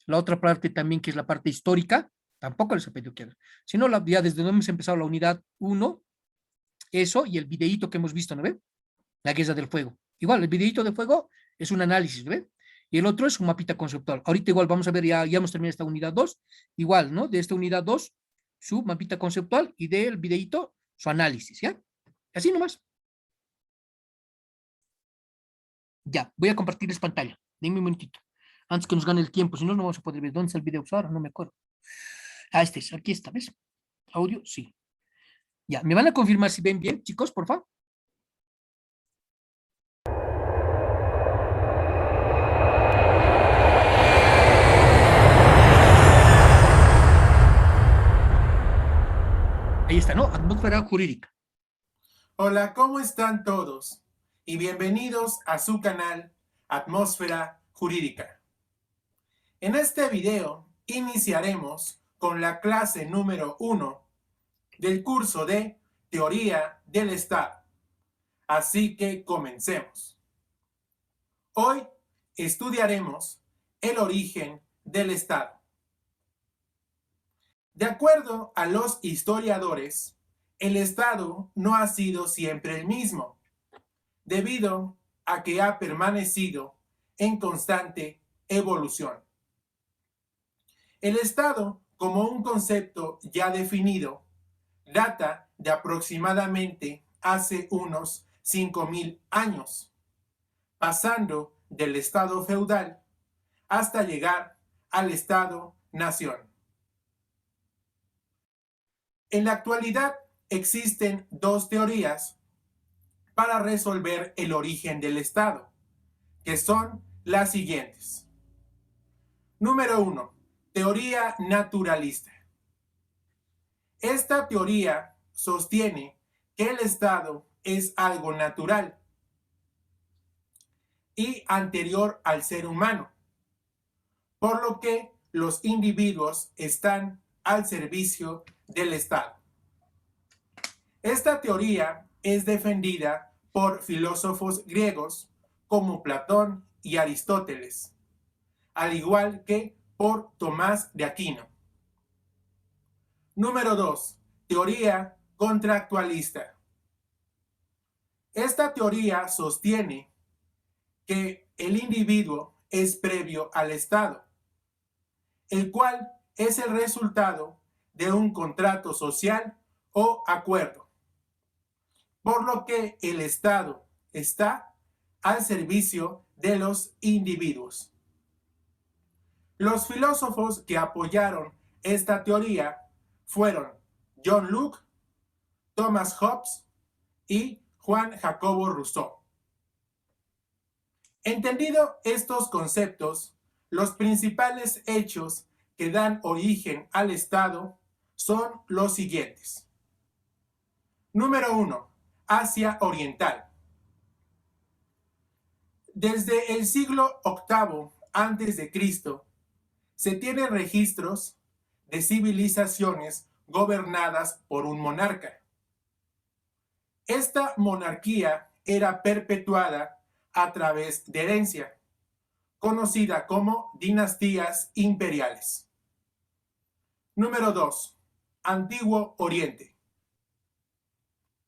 La otra parte también, que es la parte histórica, tampoco les he pedido que hagan. Sino ya desde donde hemos empezado la unidad 1, eso y el videíto que hemos visto, ¿no ve? La guerra del fuego. Igual, el videíto de fuego es un análisis, ¿no ve? Y el otro es un mapita conceptual. Ahorita igual vamos a ver, ya hemos terminado esta unidad 2, igual, ¿no? De esta unidad 2, su mapita conceptual y del videíto, su análisis, ¿ya? Así nomás. Ya, voy a compartirles pantalla. Denme un momentito. Antes que nos gane el tiempo, si no, no vamos a poder ver. ¿Dónde está el video? Ahora no me acuerdo. Este es, aquí está, ¿ves? Audio, sí. Ya, ¿me van a confirmar si ven bien, chicos, por favor? Ahí está, ¿no? Atmósfera jurídica. Hola, ¿cómo están todos? Y bienvenidos a su canal Atmósfera Jurídica. En este video iniciaremos con la clase número 1 del curso de Teoría del Estado. Así que comencemos. Hoy estudiaremos el origen del Estado. De acuerdo a los historiadores, el Estado no ha sido siempre el mismo, debido a que ha permanecido en constante evolución. El Estado, como un concepto ya definido, data de aproximadamente hace unos 5.000 años, pasando del Estado feudal hasta llegar al Estado-nación. En la actualidad existen 2 teorías para resolver el origen del Estado, que son las siguientes. Número 1. Teoría naturalista. Esta teoría sostiene que el Estado es algo natural y anterior al ser humano, por lo que los individuos están al servicio del Estado. Esta teoría es defendida por filósofos griegos como Platón y Aristóteles, al igual que por Tomás de Aquino. Número 2. Teoría contractualista. Esta teoría sostiene que el individuo es previo al Estado, el cual es el resultado de un contrato social o acuerdo, por lo que el Estado está al servicio de los individuos. Los filósofos que apoyaron esta teoría fueron John Locke, Thomas Hobbes y Juan Jacobo Rousseau. Entendido estos conceptos, los principales hechos que dan origen al Estado son los siguientes. Número 1. Asia Oriental. Desde el siglo VIII a.C. se tienen registros de civilizaciones gobernadas por un monarca. Esta monarquía era perpetuada a través de herencia, conocida como dinastías imperiales. Número 2. Antiguo Oriente.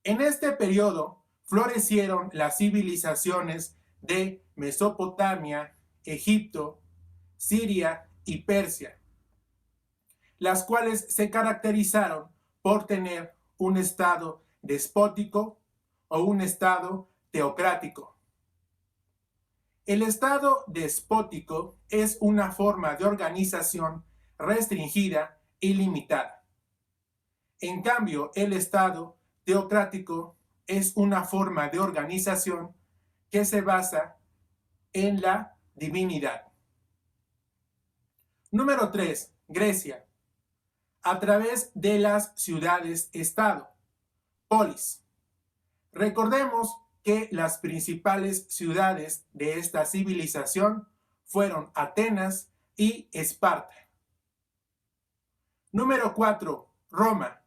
En este periodo florecieron las civilizaciones de Mesopotamia, Egipto, Siria y Persia, las cuales se caracterizaron por tener un estado despótico o un estado teocrático. El estado despótico es una forma de organización restringida y limitada. En cambio, el estado teocrático es una forma de organización que se basa en la divinidad. Número 3. Grecia. A través de las ciudades-estado, polis. Recordemos que las principales ciudades de esta civilización fueron Atenas y Esparta. Número 4. Roma,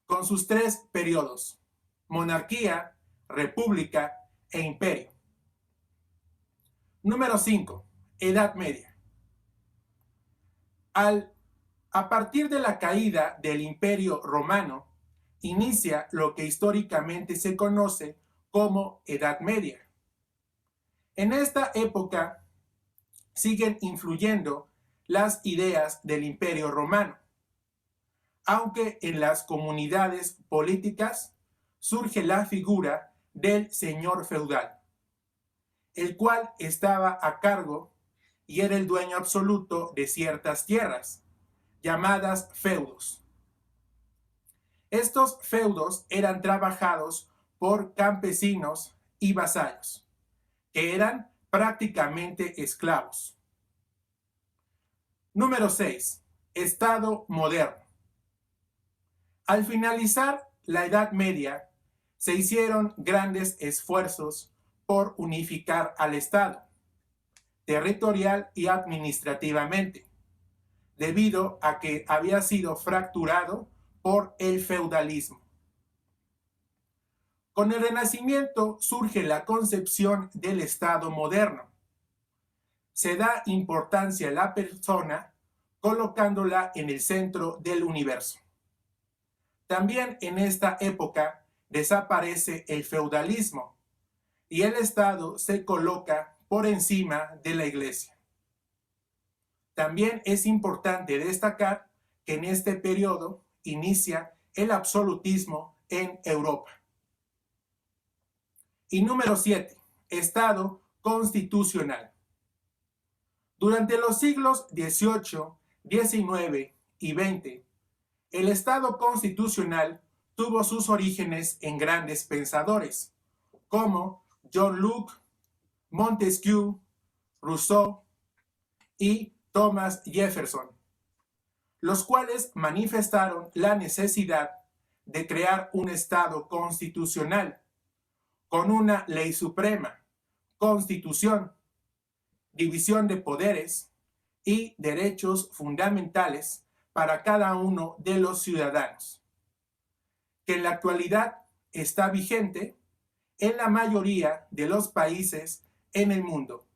con sus 3 periodos: monarquía, república e imperio. Número 5. Edad Media. A partir de la caída del Imperio Romano, inicia lo que históricamente se conoce como Edad Media. En esta época siguen influyendo las ideas del Imperio Romano, aunque en las comunidades políticas surge la figura del señor feudal, el cual estaba a cargo y era el dueño absoluto de ciertas tierras, llamadas feudos. Estos feudos eran trabajados por campesinos y vasallos, que eran prácticamente esclavos. Número 6. Estado moderno. Al finalizar la Edad Media, se hicieron grandes esfuerzos por unificar al Estado, territorial y administrativamente, debido a que había sido fracturado por el feudalismo. Con el Renacimiento surge la concepción del Estado moderno. Se da importancia a la persona colocándola en el centro del universo. También en esta época desaparece el feudalismo y el Estado se coloca por encima de la Iglesia. También es importante destacar que en este periodo inicia el absolutismo en Europa. Y número 7. Estado constitucional. Durante los siglos XVIII, XIX y XX, el Estado constitucional tuvo sus orígenes en grandes pensadores, como John Locke, Montesquieu, Rousseau y Thomas Jefferson, los cuales manifestaron la necesidad de crear un Estado constitucional con una ley suprema, constitución, división de poderes y derechos fundamentales para cada uno de los ciudadanos, que en la actualidad está vigente en la mayoría de los países en el mundo.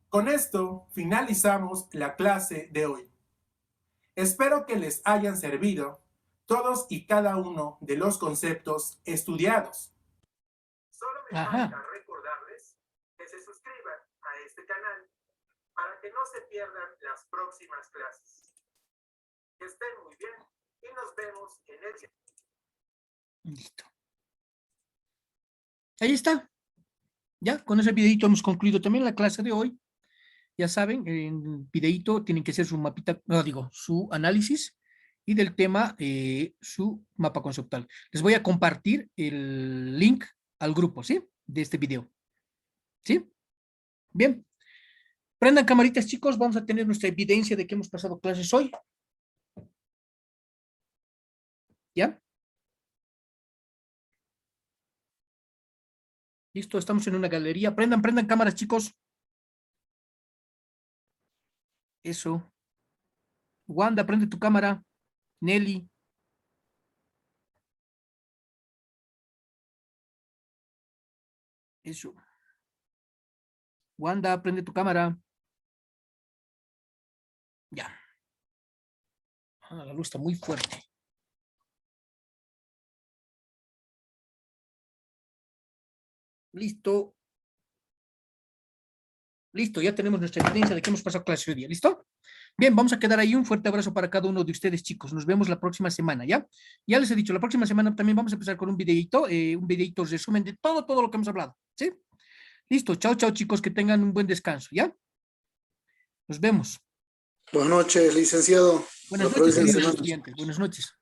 Con esto finalizamos la clase de hoy. Espero que les hayan servido todos y cada uno de los conceptos estudiados. Solo me falta recordarles que se suscriban a este canal para que no se pierdan las próximas clases. Que estén muy bien y nos vemos en el... Listo. Ahí está. Ya, con ese videito hemos concluido también la clase de hoy. Ya saben, en el videito tienen que hacer su mapita, no digo, su análisis y del tema, su mapa conceptual. Les voy a compartir el link al grupo, ¿sí? De este video. ¿Sí? Bien. Prendan camaritas, chicos. Vamos a tener nuestra evidencia de que hemos pasado clases hoy. ¿Ya? Listo, estamos en una galería. Prendan cámaras, chicos. Eso. Wanda, prende tu cámara. Nelly. Eso. Wanda, prende tu cámara. Ya. Ah, la luz está muy fuerte. Listo. Listo, ya tenemos nuestra evidencia de que hemos pasado clase hoy día. ¿Listo? Bien, vamos a quedar ahí. Un fuerte abrazo para cada uno de ustedes, chicos. Nos vemos la próxima semana, ¿ya? Ya les he dicho, la próxima semana también vamos a empezar con un videito resumen de todo lo que hemos hablado, ¿sí? Listo, chao, chicos, que tengan un buen descanso, ¿ya? Nos vemos. Buenas noches, licenciado. Buenas noches, queridos estudiantes. Buenas noches.